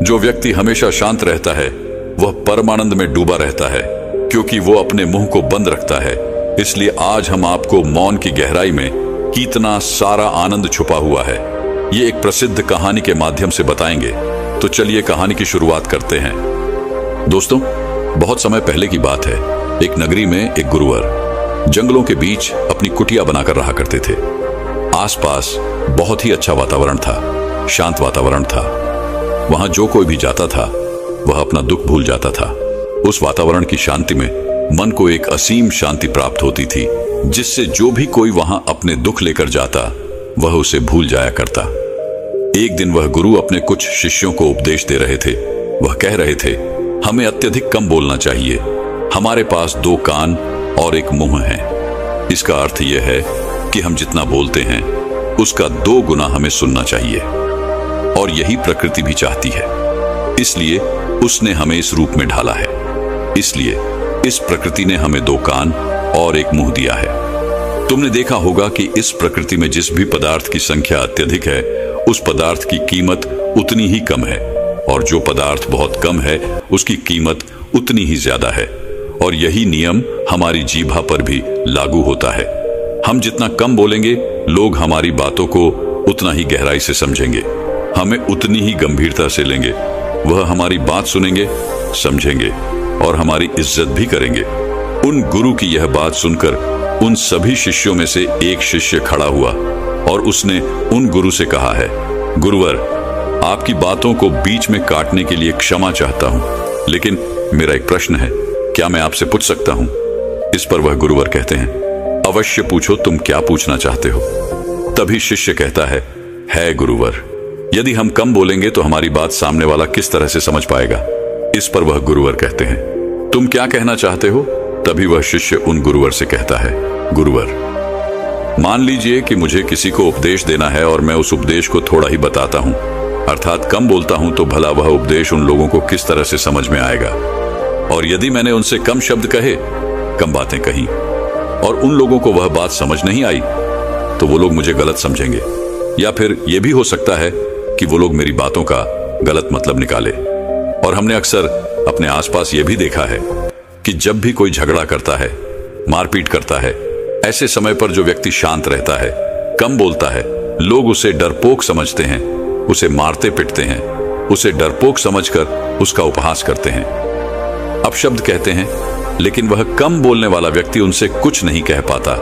जो व्यक्ति हमेशा शांत रहता है वह परमानंद में डूबा रहता है, क्योंकि वो अपने मुंह को बंद रखता है। इसलिए आज हम आपको मौन की गहराई में कितना सारा आनंद छुपा हुआ है, ये एक प्रसिद्ध कहानी के माध्यम से बताएंगे। तो चलिए कहानी की शुरुआत करते हैं। दोस्तों, बहुत समय पहले की बात है। एक नगरी में एक गुरुवर जंगलों के बीच अपनी कुटिया बनाकर रहा करते थे। आसपास बहुत ही अच्छा वातावरण था, शांत वातावरण था। वहां जो कोई भी जाता था वह अपना दुख भूल जाता था। उस वातावरण की शांति में मन को एक असीम शांति प्राप्त होती थी, जिससे जो भी कोई वहां अपने दुख लेकर जाता वह उसे भूल जाया करता। एक दिन वह गुरु अपने कुछ शिष्यों को उपदेश दे रहे थे। वह कह रहे थे, हमें अत्यधिक कम बोलना चाहिए। हमारे पास 2 कान और 1 मुंह है। इसका अर्थ यह है कि हम जितना बोलते हैं उसका 2 गुना हमें सुनना चाहिए, और यही प्रकृति भी चाहती है। इसलिए उसने हमें इस रूप में ढाला है। इसलिए इस प्रकृति ने हमें 2 कान और 1 मुंह दिया है। तुमने देखा होगा कि इस प्रकृति में जिस भी पदार्थ की संख्या अत्यधिक है, उस पदार्थ की कीमत उतनी ही कम है, और जो पदार्थ बहुत कम है उसकी कीमत उतनी ही ज्यादा है। और यही नियम हमारी जीभा पर भी लागू होता है। हम जितना कम बोलेंगे, लोग हमारी बातों को उतना ही गहराई से समझेंगे, हमें उतनी ही गंभीरता से लेंगे। वह हमारी बात सुनेंगे, समझेंगे और हमारी इज्जत भी करेंगे। उन गुरु की यह बात सुनकर उन सभी शिष्यों में से एक शिष्य खड़ा हुआ और उसने उन गुरु से कहा है, गुरुवर, आपकी बातों को बीच में काटने के लिए क्षमा चाहता हूं, लेकिन मेरा एक प्रश्न है, क्या मैं आपसे पूछ सकता हूं? इस पर वह गुरुवर कहते हैं, अवश्य पूछो, तुम क्या पूछना चाहते हो? तभी शिष्य कहता है गुरुवर, यदि हम कम बोलेंगे तो हमारी बात सामने वाला किस तरह से समझ पाएगा? इस पर वह गुरुवर कहते हैं, तुम क्या कहना चाहते हो? तभी वह शिष्य उन गुरुवर से कहता है, गुरुवर, मान लीजिए कि मुझे किसी को उपदेश देना है और मैं उस उपदेश को थोड़ा ही बताता हूं, अर्थात कम बोलता हूं, तो भला वह उपदेश उन लोगों को किस तरह से समझ में आएगा? और यदि मैंने उनसे कम शब्द कहे, कम बातें कही, और उन लोगों को वह बात समझ नहीं आई, तो वो लोग मुझे गलत समझेंगे, या फिर यह भी हो सकता है कि वो लोग मेरी बातों का गलत मतलब निकाले। और हमने अक्सर अपने आसपास यह भी देखा है कि जब भी कोई झगड़ा करता है, मारपीट करता है, ऐसे समय पर जो व्यक्ति शांत रहता है, कम बोलता है, लोग उसे डरपोक समझते हैं, उसे मारते पिटते हैं, उसे डरपोक समझकर उसका उपहास करते हैं, अपशब्द कहते हैं, लेकिन वह कम बोलने वाला व्यक्ति उनसे कुछ नहीं कह पाता।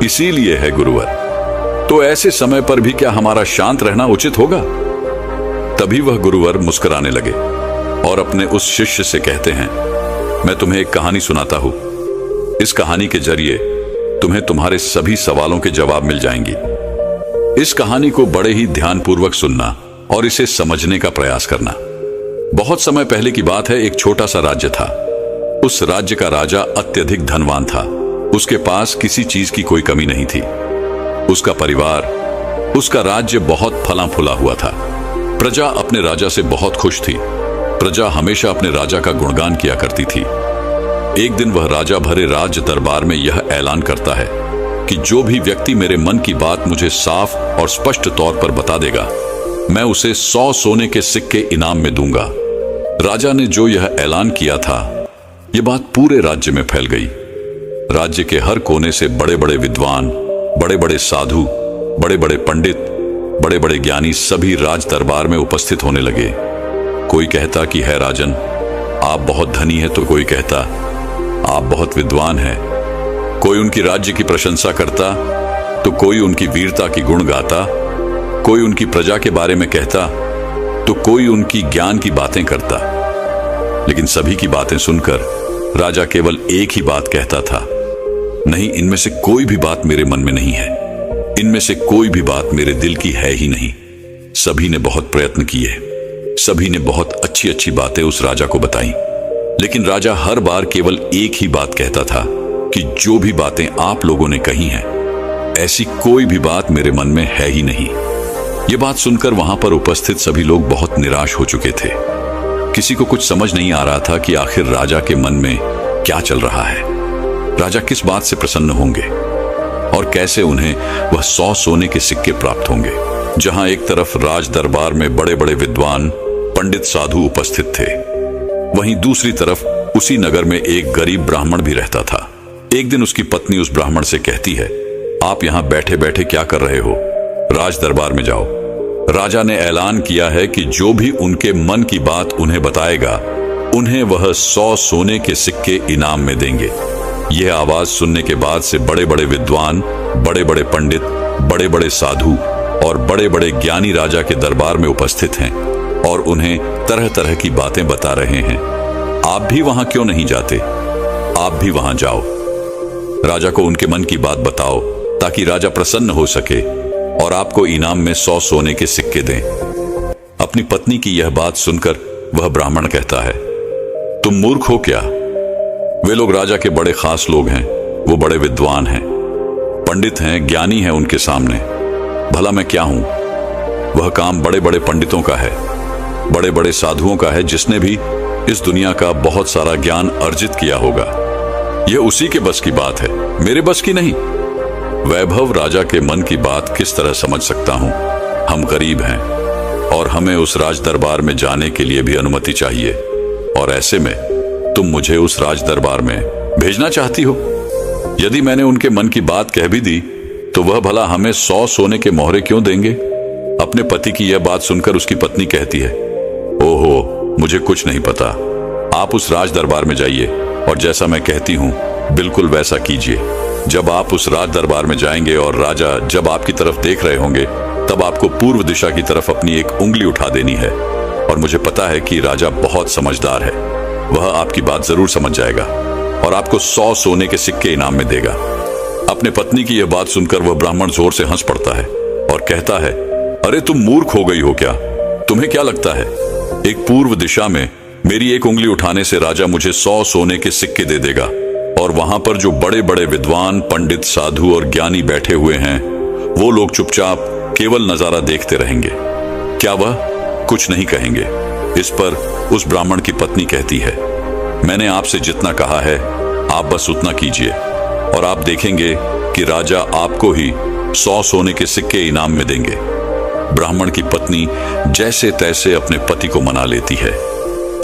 इसीलिए है गुरुवर, तो ऐसे समय पर भी क्या हमारा शांत रहना उचित होगा? तभी वह गुरुवर मुस्कुराने लगे और अपने उस शिष्य से कहते हैं, मैं तुम्हें एक कहानी सुनाता हूं। इस कहानी के जरिए तुम्हें तुम्हारे सभी सवालों के जवाब मिल जाएंगी। इस कहानी को बड़े ही ध्यानपूर्वक सुनना और इसे समझने का प्रयास करना। बहुत समय पहले की बात है, एक छोटा सा राज्य था। उस राज्य का राजा अत्यधिक धनवान था। उसके पास किसी चीज की कोई कमी नहीं थी। उसका परिवार, उसका राज्य बहुत फला फूला हुआ था। प्रजा अपने राजा से बहुत खुश थी। प्रजा हमेशा अपने राजा का गुणगान किया करती थी। एक दिन वह राजा भरे राज दरबार में यह ऐलान करता है कि जो भी व्यक्ति मेरे मन की बात मुझे साफ और स्पष्ट तौर पर बता देगा, मैं उसे 100 सोने के सिक्के इनाम में दूंगा। राजा ने जो यह ऐलान किया था, यह बात पूरे राज्य में फैल गई। राज्य के हर कोने से बड़े बड़े विद्वान, बड़े बड़े साधु, बड़े बड़े पंडित, बड़े बड़े ज्ञानी सभी राज दरबार में उपस्थित होने लगे। कोई कहता कि है राजन, आप बहुत धनी है, तो कोई कहता आप बहुत विद्वान हैं। कोई उनकी राज्य की प्रशंसा करता, तो कोई उनकी वीरता की गुण गाता। कोई उनकी प्रजा के बारे में कहता, तो कोई उनकी ज्ञान की बातें करता। लेकिन सभी की बातें सुनकर राजा केवल एक ही बात कहता था, नहीं, इनमें से कोई भी बात मेरे मन में नहीं है। इनमें से कोई भी बात मेरे दिल की है ही नहीं। सभी ने बहुत प्रयत्न किए, सभी ने बहुत अच्छी अच्छी बातें उस राजा को बताई, लेकिन राजा हर बार केवल एक ही बात कहता था कि जो भी बातें आप लोगों ने कही हैं, ऐसी कोई भी बात मेरे मन में है ही नहीं। ये बात सुनकर वहां पर उपस्थित सभी लोग बहुत निराश हो चुके थे। किसी को कुछ समझ नहीं आ रहा था कि आखिर राजा के मन में क्या चल रहा है। राजा किस बात से प्रसन्न होंगे और कैसे उन्हें वह 100 सोने के सिक्के प्राप्त होंगे। जहां एक तरफ राज दरबार में बड़े बड़े विद्वान, पंडित साधु उपस्थित थे। वहीं दूसरी तरफ उसी नगर में एक गरीब ब्राह्मण भी रहता था। एक दिन उसकी पत्नी उस ब्राह्मण से कहती है, आप यहां बैठे बैठे क्या कर रहे हो? राज दरबार में जाओ। राजा ने ऐलान किया है कि जो भी उनके मन की बात उन्हें बताएगा, उन्हें वह 100 सोने के सिक्के इनाम में देंगे। यह आवाज सुनने के बाद से बड़े बड़े विद्वान, बड़े बड़े पंडित, बड़े बड़े साधु और बड़े बड़े ज्ञानी राजा के दरबार में उपस्थित हैं और उन्हें तरह तरह की बातें बता रहे हैं। आप भी वहां क्यों नहीं जाते? आप भी वहां जाओ। राजा को उनके मन की बात बताओ ताकि राजा प्रसन्न हो सके और आपको इनाम में 100 सोने के सिक्के दें। अपनी पत्नी की यह बात सुनकर वह ब्राह्मण कहता है, तुम मूर्ख हो क्या? वे लोग राजा के बड़े खास लोग हैं, वो बड़े विद्वान हैं, पंडित हैं, ज्ञानी हैं उनके सामने। भला मैं क्या हूं? वह काम बड़े बड़े पंडितों का है, बड़े बड़े साधुओं का है, जिसने भी इस दुनिया का बहुत सारा ज्ञान अर्जित किया होगा। यह उसी के बस की बात है, मेरे बस की नहीं। वैभव राजा के मन की बात किस तरह समझ सकता हूं? हम गरीब हैं और हमें उस राज दरबार में जाने के लिए भी अनुमति चाहिए, और ऐसे में तुम मुझे उस राज दरबार में भेजना चाहती हो? यदि मैंने उनके मन की बात कह भी दी तो वह भला हमें 100 सोने के मोहरे क्यों देंगे? अपने पति की यह बात सुनकर उसकी पत्नी कहती है, ओहो, मुझे कुछ नहीं पता। आप उस राज दरबार में जाइए और जैसा मैं कहती हूं बिल्कुल वैसा कीजिए। जब आप उस राज दरबार में जाएंगे और राजा जब आपकी तरफ देख रहे होंगे, तब आपको पूर्व दिशा की तरफ अपनी एक उंगली उठा देनी है। और मुझे पता है कि राजा बहुत समझदार है, वह आपकी बात जरूर समझ जाएगा और आपको 100 सोने के सिक्के इनाम में देगा। अपने पत्नी की यह बात सुनकर वह ब्राह्मण जोर से हंस पड़ता है और कहता है, अरे तुम मूर्ख हो गई हो क्या? तुम्हें क्या लगता है एक पूर्व दिशा में मेरी एक उंगली उठाने से राजा मुझे 100 सोने के सिक्के दे देगा और वहां पर जो बड़े बड़े विद्वान, पंडित, साधु और ज्ञानी बैठे हुए हैं, वो लोग चुपचाप केवल नजारा देखते रहेंगे? क्या वह कुछ नहीं कहेंगे? इस पर उस ब्राह्मण की पत्नी कहती है, मैंने आपसे जितना कहा है आप बस उतना कीजिए और आप देखेंगे कि राजा आपको ही 100 सोने के सिक्के इनाम में देंगे। ब्राह्मण की पत्नी जैसे तैसे अपने पति को मना लेती है।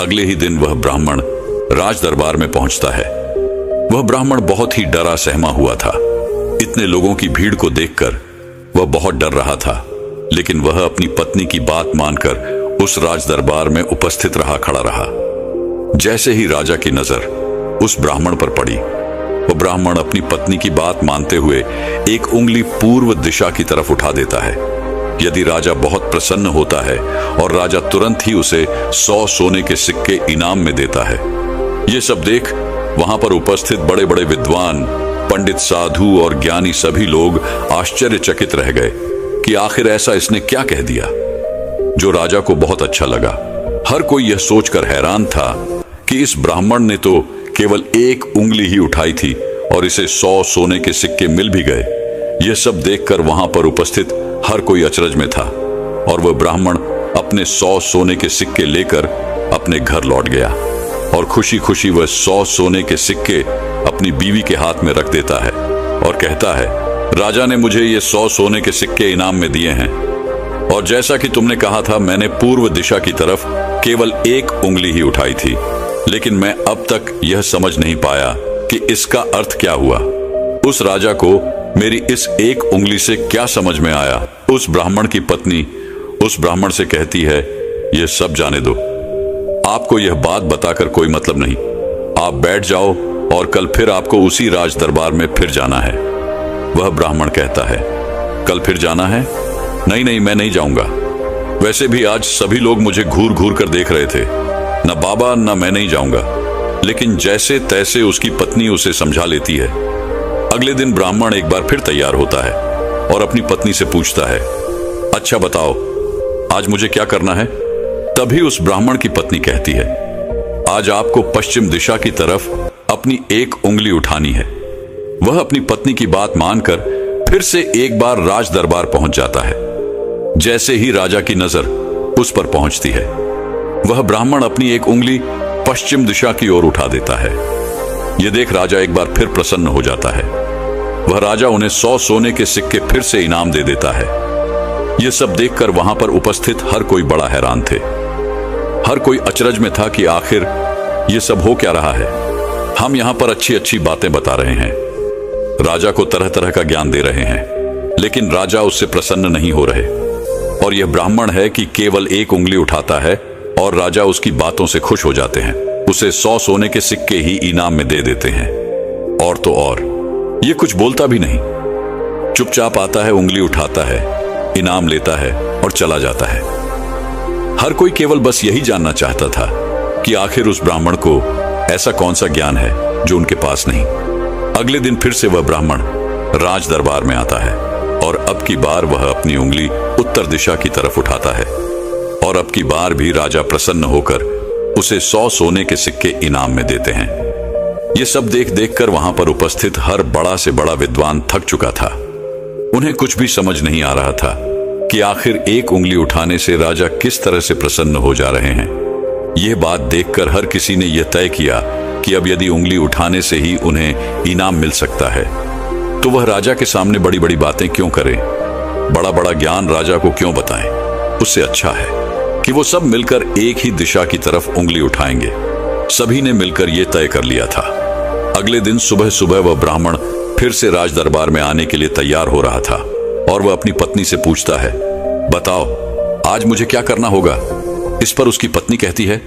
अगले ही दिन वह ब्राह्मण राज दरबार में पहुंचता है। वह ब्राह्मण बहुत ही डरा सहमा हुआ था। इतने लोगों की भीड़ को देखकर वह बहुत डर रहा था, लेकिन वह अपनी पत्नी की बात मानकर उस राज दरबार में उपस्थित खड़ा रहा। जैसे ही राजा की नजर उस ब्राह्मण पर पड़ी, वह ब्राह्मण अपनी पत्नी की बात मानते हुए एक उंगली पूर्व दिशा की तरफ उठा देता है। यदि राजा बहुत प्रसन्न होता है और राजा तुरंत ही उसे 100 सोने के सिक्के इनाम में देता है। ये सब देख वहां पर उपस्थित बड़े बड़े विद्वान, पंडित, साधु और ज्ञानी सभी लोग आश्चर्यचकित रह गए कि आखिर ऐसा इसने क्या कह दिया जो राजा को बहुत अच्छा लगा। हर कोई यह सोचकर हैरान था कि इस ब्राह्मण ने तो केवल एक उंगली ही उठाई थी और इसे 100 सोने के सिक्के मिल भी गए। यह सब देखकर वहां पर उपस्थित हर कोई अचरज में था और वह ब्राह्मण अपने 100 सोने के सिक्के लेकर अपने घर लौट गया और खुशी खुशी वह 100 सोने के सिक्के अपनी बीवी के हाथ में रख देता है और कहता है, राजा ने मुझे ये 100 सोने के सिक्के इनाम में दिए हैं और जैसा कि तुमने कहा था, मैंने पूर्व दिशा की तरफ केवल एक उंगली ही उठाई थी, लेकिन मैं अब तक यह समझ नहीं पाया कि इसका अर्थ क्या हुआ। उस राजा को मेरी इस एक उंगली से क्या समझ में आया? उस ब्राह्मण की पत्नी उस ब्राह्मण से कहती है, यह सब जाने दो, आपको यह बात बताकर कोई मतलब नहीं। आप बैठ जाओ और कल फिर आपको उसी राज दरबार में फिर जाना है। वह ब्राह्मण कहता है, कल फिर जाना है? नहीं नहीं, मैं नहीं जाऊंगा। वैसे भी आज सभी लोग मुझे घूर घूर कर देख रहे थे। न बाबा न मैं नहीं जाऊंगा। लेकिन जैसे तैसे उसकी पत्नी उसे समझा लेती है। अगले दिन ब्राह्मण एक बार फिर तैयार होता है और अपनी पत्नी से पूछता है, अच्छा बताओ आज मुझे क्या करना है? तभी उस ब्राह्मण की पत्नी कहती है, आज आपको पश्चिम दिशा की तरफ अपनी एक उंगली उठानी है। वह अपनी पत्नी की बात मानकर फिर से एक बार राज दरबार पहुंच जाता है। जैसे ही राजा की नजर उस पर पहुंचती है, वह ब्राह्मण अपनी एक उंगली पश्चिम दिशा की ओर उठा देता है। यह देख राजा एक बार फिर प्रसन्न हो जाता है। वह राजा उन्हें 100 सोने के सिक्के फिर से इनाम दे देता है। यह सब देखकर वहां पर उपस्थित हर कोई बड़ा हैरान थे। हर कोई अचरज में था कि आखिर ये सब हो क्या रहा है। हम यहाँ पर अच्छी अच्छी बातें बता रहे हैं, राजा को तरह तरह का ज्ञान दे रहे हैं, लेकिन राजा उससे प्रसन्न नहीं हो रहे। और यह ब्राह्मण है कि केवल एक उंगली उठाता है और राजा उसकी बातों से खुश हो जाते हैं, उसे 100 सोने के सिक्के ही इनाम में दे देते हैं। और तो और ये कुछ बोलता भी नहीं, चुपचाप आता है, उंगली उठाता है, इनाम लेता है और चला जाता है। हर कोई केवल बस यही जानना चाहता था कि आखिर उस ब्राह्मण को ऐसा कौन सा ज्ञान है जो उनके पास नहीं। अगले दिन फिर से वह ब्राह्मण राज दरबार में आता है और अब की बार वह अपनी उंगली उत्तर दिशा की तरफ उठाता है और अब की बार भी राजा प्रसन्न होकर उसे 100 सोने के सिक्के इनाम में देते हैं। ये सब देख देख कर वहां पर उपस्थित हर बड़ा से बड़ा विद्वान थक चुका था। उन्हें कुछ भी समझ नहीं आ रहा था कि आखिर एक उंगली उठाने से राजा किस तरह से प्रसन्न हो जा रहे हैं। यह बात देखकर हर किसी ने यह तय किया कि अब यदि उंगली उठाने से ही उन्हें इनाम मिल सकता है तो वह राजा के सामने बड़ी बड़ी बातें क्यों करें, बड़ा बड़ा ज्ञान राजा को क्यों बताएं। उससे अच्छा है कि वो सब मिलकर एक ही दिशा की तरफ उंगली उठाएंगे। सभी ने मिलकर यह तय कर लिया था। अगले दिन सुबह सुबह वह ब्राह्मण फिर से राज दरबार में आने के लिए तैयार हो रहा था और वह अपनी पत्नी से पूछता है, बताओ आज मुझे क्या करना होगा। इस पर उसकी पत्नी कहती है,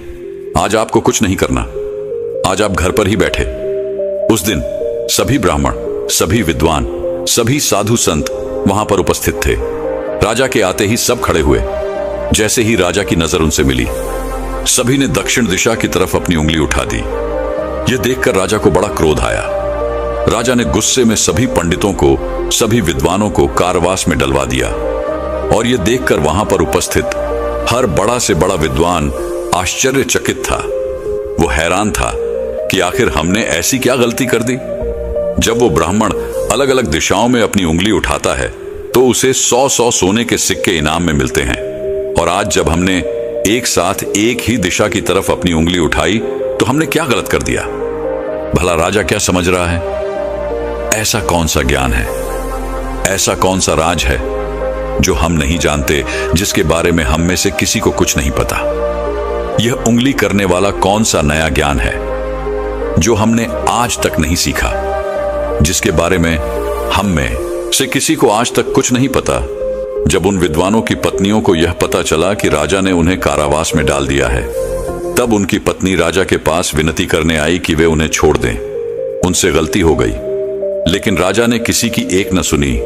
आज आपको कुछ नहीं करना, आज आप घर पर ही बैठे। उस दिन सभी ब्राह्मण, सभी विद्वान, सभी साधु संत वहां पर उपस्थित थे। राजा के आते ही सब खड़े हुए। जैसे ही राजा की नजर उनसे मिली, सभी ने दक्षिण दिशा की तरफ अपनी उंगली उठा दी। यह देखकर राजा को बड़ा क्रोध आया। राजा ने गुस्से में सभी पंडितों को, सभी विद्वानों को कारावास में डलवा दिया। और यह देखकर वहां पर उपस्थित हर बड़ा से बड़ा विद्वान आश्चर्यचकित था। वो हैरान था कि आखिर हमने ऐसी क्या गलती कर दी। जब वो ब्राह्मण अलग अलग दिशाओं में अपनी उंगली उठाता है तो उसे 100 सोने के सिक्के इनाम में मिलते हैं, और आज जब हमने एक साथ एक ही दिशा की तरफ अपनी उंगली उठाई तो हमने क्या गलत कर दिया। भला राजा क्या समझ रहा है? ऐसा कौन सा ज्ञान है, ऐसा कौन सा राज है जो हम नहीं जानते, जिसके बारे में हम में से किसी को कुछ नहीं पता। यह उंगली करने वाला कौन सा नया ज्ञान है जो हमने आज तक नहीं सीखा, जिसके बारे में हम में से किसी को आज तक कुछ नहीं पता। जब उन विद्वानों की पत्नियों को यह पता चला कि राजा ने उन्हें कारावास में डाल दिया है, तब उनकी पत्नी राजा के पास विनती करने आई कि वे उन्हें छोड़ दें, उनसे गलती हो गई। लेकिन राजा ने किसी की एक न सुनी,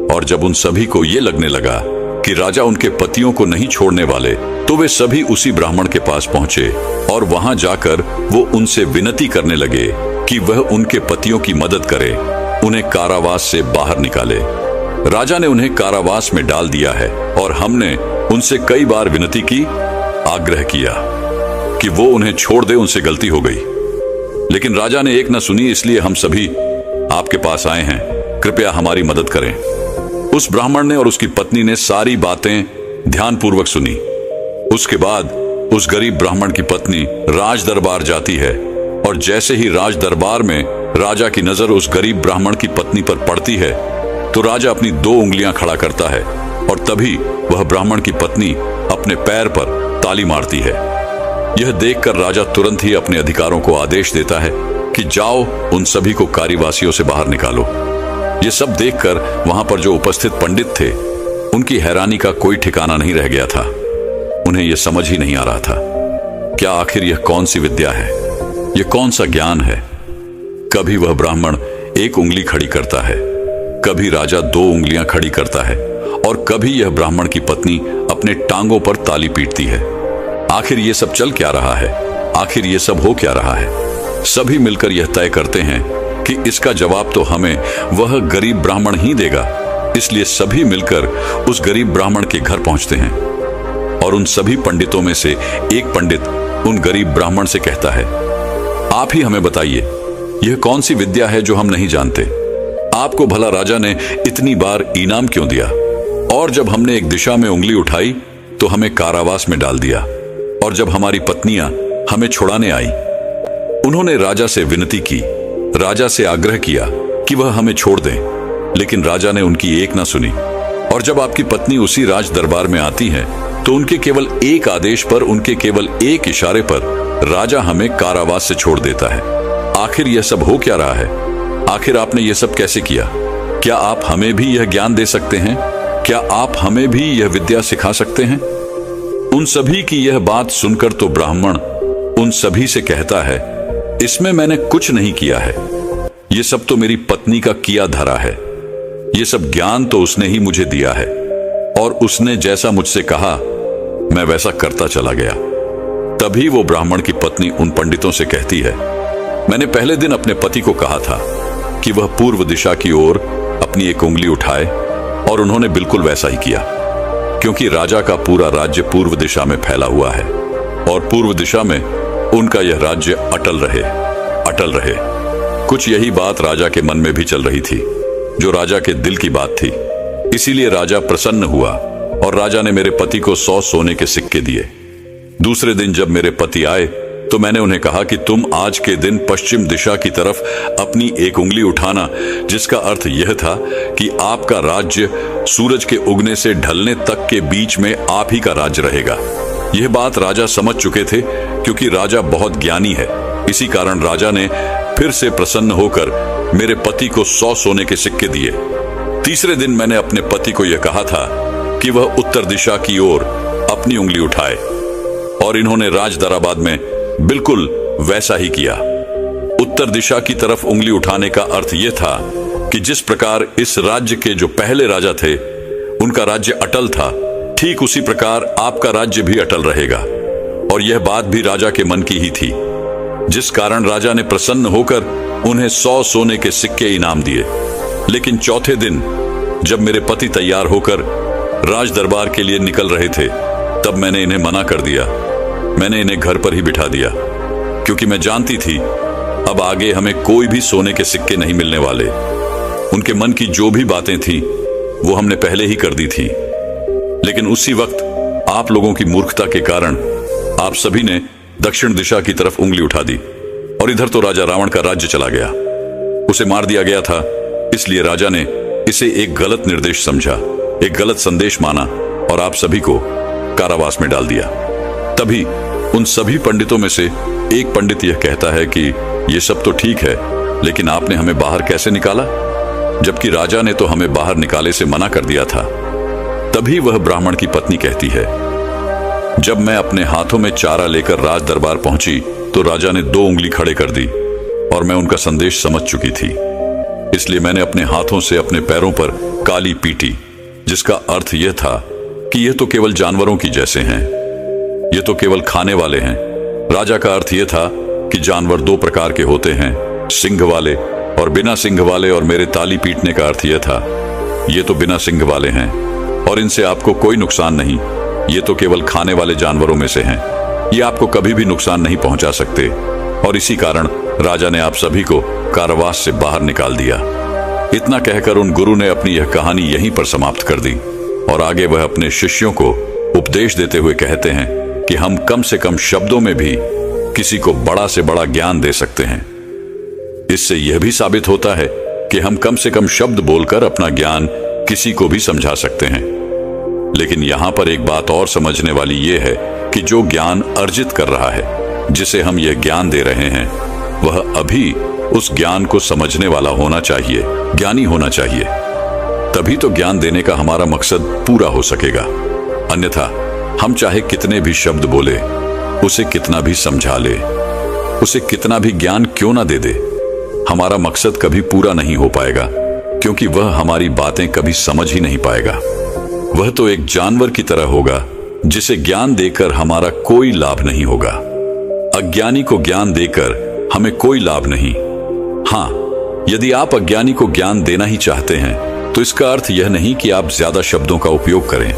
और जब उन सभी को यह लगने लगा कि राजा उनके पतियों को नहीं छोड़ने वाले, तो वे सभी उसी ब्राह्मण के पास पहुंचे और वहां जाकर वो उनसे विनती करने लगे कि वह उनके पतियों की मदद करे, उन्हें कारावास से बाहर निकाले। राजा ने उन्हें कारावास में डाल दिया है और हमने उनसे कई बार विनती की, आग्रह किया कि वो उन्हें छोड़ दे, उनसे गलती हो गई, लेकिन राजा ने एक न सुनी। इसलिए हम सभी आपके पास आए हैं, कृपया हमारी मदद करें। उस ब्राह्मण ने और उसकी पत्नी ने सारी बातें ध्यानपूर्वक सुनी। उसके बाद उस गरीब ब्राह्मण की पत्नी राज दरबार जाती है, और जैसे ही राज दरबार में राजा की नजर उस गरीब ब्राह्मण की पत्नी पर पड़ती है तो राजा अपनी 2 उंगलियां खड़ा करता है, और तभी वह ब्राह्मण की पत्नी अपने पैर पर ताली मारती है। यह देखकर राजा तुरंत ही अपने अधिकारों को आदेश देता है कि जाओ, उन सभी को कारावासियों से बाहर निकालो। यह सब देखकर वहां पर जो उपस्थित पंडित थे, उनकी हैरानी का कोई ठिकाना नहीं रह गया था। उन्हें यह समझ ही नहीं आ रहा था, क्या आखिर यह कौन सी विद्या है, यह कौन सा ज्ञान है। कभी वह ब्राह्मण एक उंगली खड़ी करता है, कभी राजा 2 उंगलियां खड़ी करता है, और कभी यह ब्राह्मण की पत्नी अपने टांगों पर ताली पीटती है। आखिर ये सब चल क्या रहा है, आखिर ये सब हो क्या रहा है। सभी मिलकर यह तय करते हैं कि इसका जवाब तो हमें वह गरीब ब्राह्मण ही देगा। इसलिए सभी मिलकर उस गरीब ब्राह्मण के घर पहुंचते हैं, और उन सभी पंडितों में से एक पंडित उन गरीब ब्राह्मण से कहता है, आप ही हमें बताइए, यह कौन सी विद्या है जो हम नहीं जानते। आपको भला राजा ने इतनी बार इनाम क्यों दिया, और जब हमने एक दिशा में उंगली उठाई तो हमें कारावास में डाल दिया, और जब हमारी पत्नियां हमें छुड़ाने आई, उन्होंने राजा से विनती की, राजा से आग्रह किया कि वह हमें छोड़ दें, लेकिन राजा ने उनकी एक ना सुनी, और जब आपकी पत्नी उसी राज दरबार में आती है तो उनके केवल एक आदेश पर, उनके केवल एक इशारे पर राजा हमें कारावास से छोड़ देता है। आखिर यह सब हो क्या रहा है? आखिर आपने यह सब कैसे किया? क्या आप हमें भी यह ज्ञान दे सकते हैं? क्या आप हमें भी यह विद्या सिखा सकते हैं? उन सभी की यह बात सुनकर तो ब्राह्मण उन सभी से कहता है, इसमें मैंने कुछ नहीं किया है, ये सब तो मेरी पत्नी का किया धरा है। ये सब ज्ञान तो उसने ही मुझे दिया है और उसने जैसा मुझसे कहा मैं वैसा करता चला गया। तभी वो ब्राह्मण की पत्नी उन पंडितों से कहती है, मैंने पहले दिन अपने पति को कहा था कि वह पूर्व दिशा की ओर अपनी एक उंगली उठाए और उन्होंने बिल्कुल वैसा ही किया, क्योंकि राजा का पूरा राज्य पूर्व दिशा में फैला हुआ है और पूर्व दिशा में उनका यह राज्य अटल रहे, अटल रहे। कुछ यही बात राजा के मन में भी चल रही थी, जो राजा के दिल की बात थी। इसीलिए राजा प्रसन्न हुआ और राजा ने मेरे पति को 100 सोने के सिक्के दिए। दूसरे दिन जब मेरे पति आए तो मैंने उन्हें कहा कि तुम आज के दिन पश्चिम दिशा की तरफ अपनी एक उंगली उठाना, जिसका अर्थ यह था कि आपका राज्य सूरज के उगने से ढलने तक के बीच में आप ही का राज्य रहेगा। यह बात राजा समझ चुके थे, क्योंकि राजा बहुत ज्ञानी है। इसी कारण राजा ने फिर से प्रसन्न होकर मेरे पति को 100 सोने के सिक्के दिए। तीसरे दिन मैंने अपने पति को यह कहा था कि वह उत्तर दिशा की ओर अपनी उंगली उठाए और इन्होंने राज दराबाद में बिल्कुल वैसा ही किया। उत्तर दिशा की तरफ उंगली उठाने का अर्थ यह था कि जिस प्रकार इस राज्य के जो पहले राजा थे उनका राज्य अटल था, ठीक उसी प्रकार आपका राज्य भी अटल रहेगा। और यह बात भी राजा के मन की ही थी, जिस कारण राजा ने प्रसन्न होकर उन्हें 100 सोने के सिक्के इनाम दिए। लेकिन चौथे दिन जब मेरे पति तैयार होकर राज दरबार के लिए निकल रहे थे, तब मैंने इन्हें मना कर दिया। मैंने इन्हें घर पर ही बिठा दिया, क्योंकि मैं जानती थी अब आगे हमें कोई भी सोने के सिक्के नहीं मिलने वाले। उनके मन की जो भी बातें थी वो हमने पहले ही कर दी थी। लेकिन उसी वक्त आप लोगों की मूर्खता के कारण आप सभी ने दक्षिण दिशा की तरफ उंगली उठा दी और इधर तो राजा रावण का राज्य चला गया। उसे मार दिया गया था, इसलिए राजा ने इसे एक गलत निर्देश समझा, एक गलत संदेश माना और आप सभी को कारावास में डाल दिया। तभी उन सभी पंडितों में से एक पंडित यह कहता है कि यह सब तो ठीक है, लेकिन आपने हमें बाहर कैसे निकाला, जबकि राजा ने तो हमें बाहर निकाले से मना कर दिया था। तभी वह ब्राह्मण की पत्नी कहती है, जब मैं अपने हाथों में चारा लेकर राज दरबार पहुंची तो राजा ने 2 उंगली खड़े कर दी और मैं उनका संदेश समझ चुकी थी। इसलिए मैंने अपने हाथों से अपने पैरों पर काली पीटी, जिसका अर्थ यह था कि यह तो केवल जानवरों की जैसे हैं, ये तो केवल खाने वाले हैं। राजा का अर्थ यह था कि जानवर 2 प्रकार के होते हैं, सिंह वाले और बिना सिंह वाले, और मेरे ताली पीटने का अर्थ यह था, ये तो बिना सिंह वाले हैं और इनसे आपको कोई नुकसान नहीं, ये तो केवल खाने वाले जानवरों में से हैं, ये आपको कभी भी नुकसान नहीं पहुंचा सकते। और इसी कारण राजा ने आप सभी को कारावास से बाहर निकाल दिया। इतना कहकर उन गुरु ने अपनी यह कहानी यहीं पर समाप्त कर दी और आगे वह अपने शिष्यों को उपदेश देते हुए कहते हैं कि हम कम से कम शब्दों में भी किसी को बड़ा से बड़ा ज्ञान दे सकते हैं। इससे यह भी साबित होता है कि हम कम से कम शब्द बोलकर अपना ज्ञान किसी को भी समझा सकते हैं। लेकिन यहां पर एक बात और समझने वाली यह है कि जो ज्ञान अर्जित कर रहा है, जिसे हम यह ज्ञान दे रहे हैं, वह अभी उस ज्ञान को समझने वाला होना चाहिए, ज्ञानी होना चाहिए। तभी तो ज्ञान देने का हमारा मकसद पूरा हो सकेगा। अन्यथा हम चाहे कितने भी शब्द बोले, उसे कितना भी समझा ले, उसे कितना भी ज्ञान क्यों ना दे दे, हमारा मकसद कभी पूरा नहीं हो पाएगा, क्योंकि वह हमारी बातें कभी समझ ही नहीं पाएगा। वह तो एक जानवर की तरह होगा जिसे ज्ञान देकर हमारा कोई लाभ नहीं होगा। अज्ञानी को ज्ञान देकर हमें कोई लाभ नहीं। हाँ, यदि आप अज्ञानी को ज्ञान देना ही चाहते हैं तो इसका अर्थ यह नहीं कि आप ज्यादा शब्दों का उपयोग करें।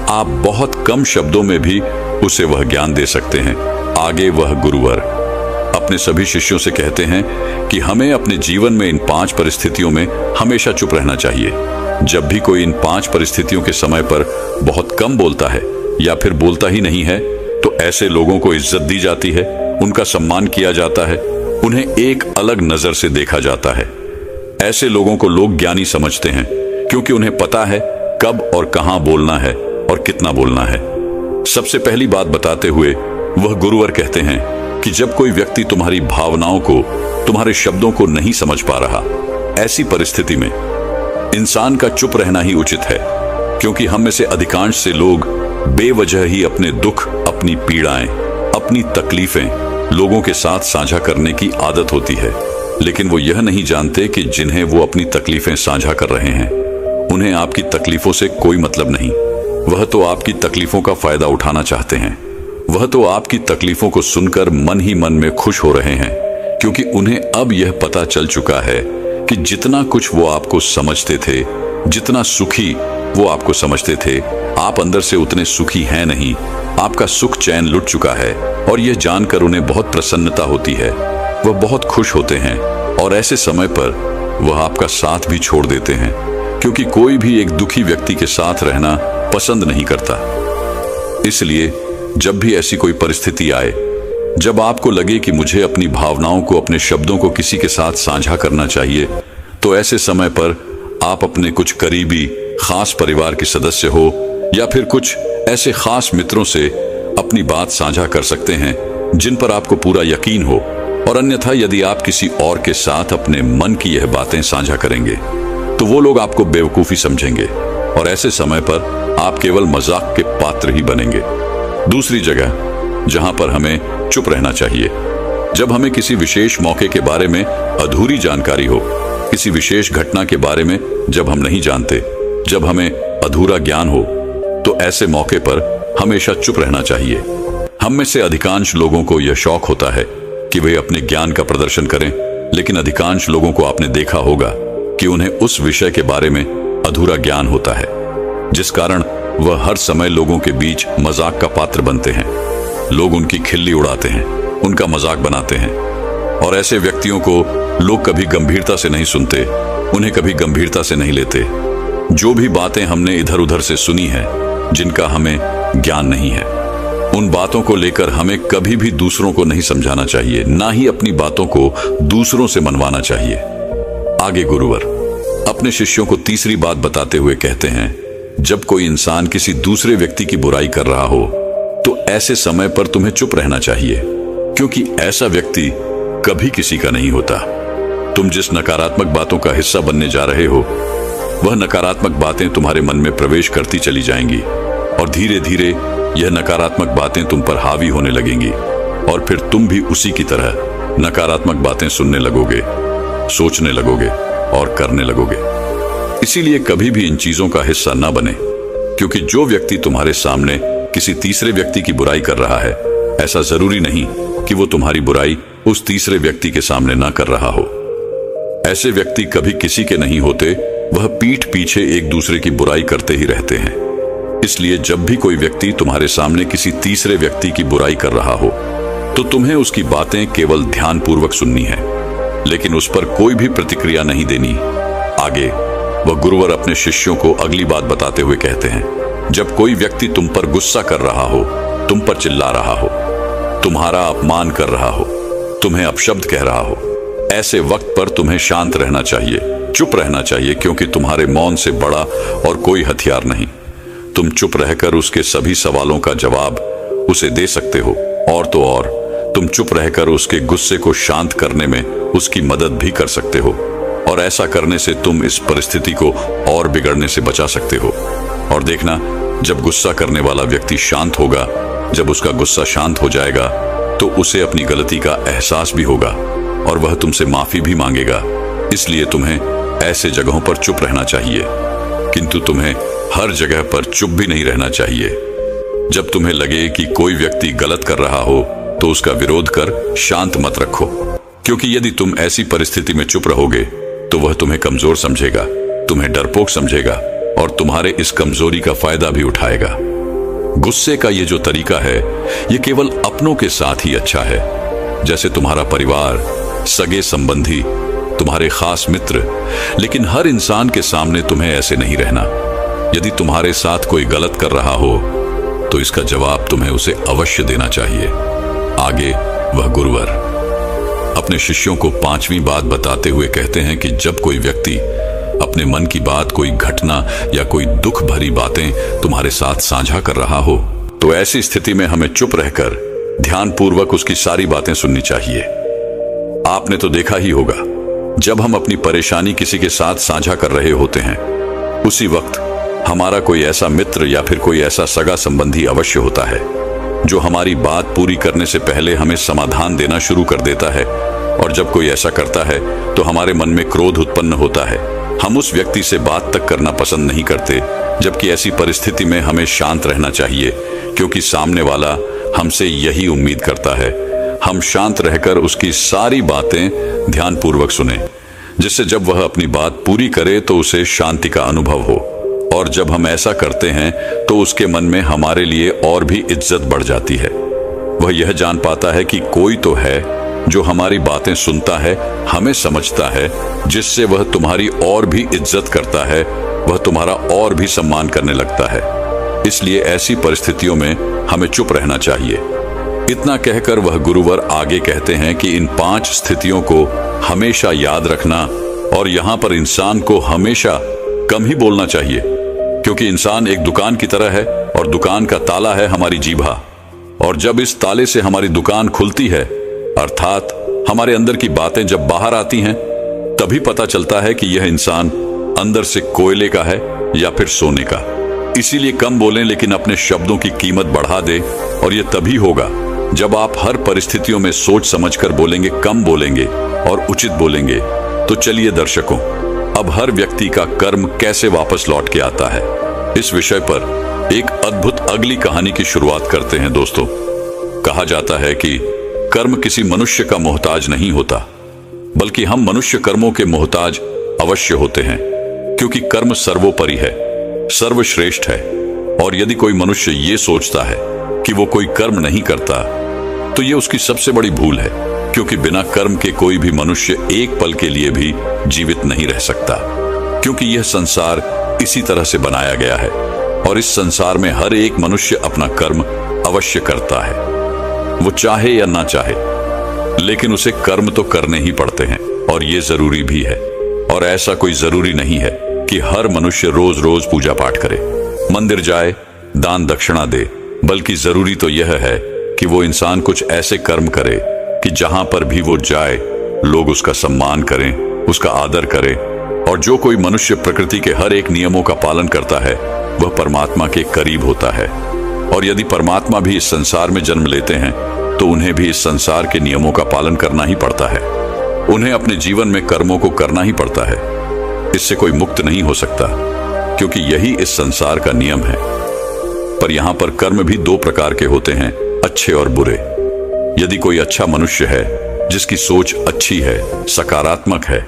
आप बहुत कम शब्दों में भी उसे वह ज्ञान दे सकते हैं। आगे वह गुरुवर अपने सभी शिष्यों से कहते हैं कि हमें अपने जीवन में इन 5 परिस्थितियों में हमेशा चुप रहना चाहिए। जब भी कोई इन 5 परिस्थितियों के समय पर बहुत कम बोलता है या फिर बोलता ही नहीं है, तो ऐसे लोगों को इज्जत दी जाती है, उनका सम्मान किया जाता है, उन्हें एक अलग नजर से देखा जाता है। ऐसे लोगों को लोग ज्ञानी समझते हैं, क्योंकि उन्हें पता है कब और कहां बोलना है और कितना बोलना है। सबसे पहली बात बताते हुए वह गुरुवर कहते हैं कि जब कोई व्यक्ति तुम्हारी भावनाओं को, तुम्हारे शब्दों को नहीं समझ पा रहा, ऐसी परिस्थिति में इंसान का चुप रहना ही उचित है, क्योंकि हम में से अधिकांश से लोग बेवजह ही अपने दुख, अपनी पीड़ाएं, अपनी तकलीफें लोगों के साथ साझा करने की आदत होती है। लेकिन वो यह नहीं जानते कि जिन्हें वो अपनी तकलीफें साझा कर रहे हैं, उन्हें आपकी तकलीफों से कोई मतलब नहीं। वह तो आपकी तकलीफों का फायदा उठाना चाहते हैं। वह तो आपकी तकलीफों को सुनकर मन ही मन में खुश हो रहे हैं, क्योंकि उन्हें अब यह पता चल चुका है कि जितना कुछ वो आपको समझते थे, जितना सुखी वो आपको समझते थे, आप अंदर से उतने सुखी हैं नहीं। आपका सुख चैन लुट चुका है और यह जानकर उन्हें बहुत प्रसन्नता होती है। वह बहुत खुश होते हैं और ऐसे समय पर वह आपका साथ भी छोड़ देते हैं, क्योंकि कोई भी एक दुखी व्यक्ति के साथ रहना पसंद नहीं करता। इसलिए जब भी ऐसी कोई परिस्थिति आए, जब आपको लगे कि मुझे अपनी भावनाओं को, अपने शब्दों को किसी के साथ साझा करना चाहिए, तो ऐसे समय पर आप अपने कुछ करीबी खास परिवार के सदस्य हो या फिर कुछ ऐसे खास मित्रों से अपनी बात साझा कर सकते हैं जिन पर आपको पूरा यकीन हो। और अन्यथा यदि आप किसी और के साथ अपने मन की यह बातें साझा करेंगे तो वो लोग आपको बेवकूफी समझेंगे और ऐसे समय पर आप केवल मजाक के पात्र ही बनेंगे। दूसरी जगह जहां पर हमें चुप रहना चाहिए, जब हमें किसी विशेष मौके के बारे में अधूरी जानकारी हो, किसी विशेष घटना के बारे में जब हम नहीं जानते, जब हमें अधूरा ज्ञान हो, तो ऐसे मौके पर हमेशा चुप रहना चाहिए। हम में से अधिकांश लोगों को यह शौक होता है कि वे अपने ज्ञान का प्रदर्शन करें, लेकिन अधिकांश लोगों को आपने देखा होगा कि उन्हें उस विषय के बारे में अधूरा ज्ञान होता है, जिस कारण वह हर समय लोगों के बीच मजाक का पात्र बनते हैं। लोग उनकी खिल्ली उड़ाते हैं, उनका मजाक बनाते हैं, और ऐसे व्यक्तियों को लोग कभी गंभीरता से नहीं सुनते, उन्हें कभी गंभीरता से नहीं लेते। जो भी बातें हमने इधर उधर से सुनी है, जिनका हमें ज्ञान नहीं है, उन बातों को लेकर हमें कभी भी दूसरों को नहीं समझाना चाहिए, ना ही अपनी बातों को दूसरों से मनवाना चाहिए। आगे गुरुवर अपने शिष्यों को तीसरी बात बताते हुए कहते हैं, जब कोई इंसान किसी दूसरे व्यक्ति की बुराई कर रहा हो, तो ऐसे समय पर तुम्हें चुप रहना चाहिए, क्योंकि ऐसा व्यक्ति कभी किसी का नहीं होता। तुम जिस नकारात्मक बातों का हिस्सा बनने जा रहे हो, वह नकारात्मक बातें तुम्हारे मन में प्रवेश करती चली जाएंगी और धीरे धीरे यह नकारात्मक बातें तुम पर हावी होने लगेंगी और फिर तुम भी उसी की तरह नकारात्मक बातें सुनने लगोगे, सोचने लगोगे और करने लगोगे। इसीलिए कभी भी इन चीजों का हिस्सा न बने, क्योंकि जो व्यक्ति तुम्हारे सामने किसी तीसरे व्यक्ति की बुराई कर रहा है, ऐसा जरूरी नहीं कि वो तुम्हारी बुराई उस तीसरे व्यक्ति के सामने ना कर रहा हो। ऐसे व्यक्ति कभी किसी के नहीं होते, वह पीठ पीछे एक दूसरे की बुराई करते ही रहते हैं। इसलिए जब भी कोई व्यक्ति तुम्हारे सामने किसी तीसरे व्यक्ति की बुराई कर रहा हो, तो तुम्हें उसकी बातें केवल ध्यानपूर्वक सुननी है, लेकिन उस पर कोई भी प्रतिक्रिया नहीं देनी। आगे वह गुरुवर अपने शिष्यों को अगली बात बताते हुए कहते हैं, जब कोई व्यक्ति तुम पर गुस्सा कर रहा हो, तुम पर चिल्ला रहा हो, तुम्हारा अपमान कर रहा हो, तुम्हें अपशब्द कह रहा हो, ऐसे वक्त पर तुम्हें शांत रहना चाहिए, चुप रहना चाहिए, क्योंकि तुम्हारे मौन से बड़ा और कोई हथियार नहीं। तुम चुप रहकर उसके सभी सवालों का जवाब उसे दे सकते हो, और तो और तुम चुप रहकर उसके गुस्से को शांत करने में उसकी मदद भी कर सकते हो, और ऐसा करने से तुम इस परिस्थिति को और बिगड़ने से बचा सकते हो। और देखना, जब गुस्सा करने वाला व्यक्ति शांत होगा, जब उसका गुस्सा शांत हो जाएगा, तो उसे अपनी गलती का एहसास भी होगा और वह तुमसे माफी भी मांगेगा। इसलिए तुम्हें ऐसे जगहों पर चुप रहना चाहिए, किंतु तुम्हें हर जगह पर चुप भी नहीं रहना चाहिए। जब तुम्हें लगे कि कोई व्यक्ति गलत कर रहा हो, तो उसका विरोध कर शांत मत रखो, क्योंकि यदि तुम ऐसी परिस्थिति में चुप रहोगे तो वह तुम्हें कमजोर समझेगा, तुम्हें डरपोक समझेगा और तुम्हारे इस कमजोरी का फायदा भी उठाएगा। गुस्से का ये जो तरीका है, ये केवल अपनों के साथ ही अच्छा है, जैसे तुम्हारा परिवार, सगे संबंधी, तुम्हारे खास मित्र, लेकिन हर इंसान के सामने तुम्हें ऐसे नहीं रहना। यदि तुम्हारे साथ कोई गलत कर रहा हो, तो इसका जवाब तुम्हें उसे अवश्य देना चाहिए। आगे वह गुरुवर अपने शिष्यों को पांचवी बात बताते हुए कहते हैं कि जब कोई व्यक्ति अपने मन की बात, कोई घटना या कोई दुख भरी बातें तुम्हारे साथ साझा कर रहा हो, तो ऐसी स्थिति में हमें चुप रहकर ध्यानपूर्वक उसकी सारी बातें सुननी चाहिए। आपने तो देखा ही होगा, जब हम अपनी परेशानी किसी के साथ साझा कर रहे होते हैं, उसी वक्त हमारा कोई ऐसा मित्र या फिर कोई ऐसा सगा संबंधी अवश्य होता है जो हमारी बात पूरी करने से पहले हमें समाधान देना शुरू कर देता है। और जब कोई ऐसा करता है तो हमारे मन में क्रोध उत्पन्न होता है। हम उस व्यक्ति से बात तक करना पसंद नहीं करते, जबकि ऐसी परिस्थिति में हमें शांत रहना चाहिए, क्योंकि सामने वाला हमसे यही उम्मीद करता है। हम शांत रहकर उसकी सारी बातें ध्यानपूर्वक सुने, जिससे जब वह अपनी बात पूरी करे तो उसे शांति का अनुभव हो। और जब हम ऐसा करते हैं तो उसके मन में हमारे लिए और भी इज्जत बढ़ जाती है। वह यह जान पाता है कि कोई तो है जो हमारी बातें सुनता है, हमें समझता है, जिससे वह तुम्हारी और भी इज्जत करता है, वह तुम्हारा और भी सम्मान करने लगता है। इसलिए ऐसी परिस्थितियों में हमें चुप रहना चाहिए। इतना कहकर वह गुरुवर आगे कहते हैं कि इन 5 स्थितियों को हमेशा याद रखना, और यहाँ पर इंसान को हमेशा कम ही बोलना चाहिए, क्योंकि इंसान एक दुकान की तरह है और दुकान का ताला है हमारी जीभा। और जब इस ताले से हमारी दुकान खुलती है, अर्थात हमारे अंदर की बातें जब बाहर आती हैं, तभी पता चलता है कि यह इंसान अंदर से कोयले का है या फिर सोने का। इसीलिए कम बोलें, लेकिन अपने शब्दों की कीमत बढ़ा दें। और यह तभी होगा जब आप हर परिस्थितियों में सोच समझकर बोलेंगे, कम बोलेंगे और उचित बोलेंगे। तो चलिए दर्शकों, अब हर व्यक्ति का कर्म कैसे वापस लौट के आता है, इस विषय पर एक अद्भुत अगली कहानी की शुरुआत करते हैं। दोस्तों, कहा जाता है कि कर्म किसी मनुष्य का मोहताज नहीं होता, बल्कि हम मनुष्य कर्मों के मोहताज अवश्य होते हैं, क्योंकि कर्म सर्वोपरि है, सर्वश्रेष्ठ है। और यदि कोई मनुष्य ये सोचता है कि वो कोई कर्म नहीं करता, तो ये उसकी सबसे बड़ी भूल है, क्योंकि बिना कर्म के कोई भी मनुष्य एक पल के लिए भी जीवित नहीं रह सकता। क्योंकि यह संसार इसी तरह से बनाया गया है, और इस संसार में हर एक मनुष्य अपना कर्म अवश्य करता है, वो चाहे या ना चाहे, लेकिन उसे कर्म तो करने ही पड़ते हैं, और ये जरूरी भी है। और ऐसा कोई जरूरी नहीं है कि हर मनुष्य रोज रोज पूजा पाठ करे, मंदिर जाए, दान दक्षिणा दे, बल्कि जरूरी तो यह है कि वो इंसान कुछ ऐसे कर्म करे कि जहां पर भी वो जाए, लोग उसका सम्मान करें, उसका आदर करें। और जो कोई मनुष्य प्रकृति के हर एक नियमों का पालन करता है, वह परमात्मा के करीब होता है। और यदि परमात्मा भी इस संसार में जन्म लेते हैं, तो उन्हें भी इस संसार के नियमों का पालन करना ही पड़ता है। उन्हें अपने जीवन में कर्मों को करना ही पड़ता है। इससे कोई मुक्त नहीं हो सकता, क्योंकि यही इस संसार का नियम है। पर यहाँ पर कर्म भी 2 प्रकार के होते हैं, अच्छे और बुरे। यदि कोई अच्छा मनुष्य है, जिसकी सोच अच्छी है, सकारात्मक है,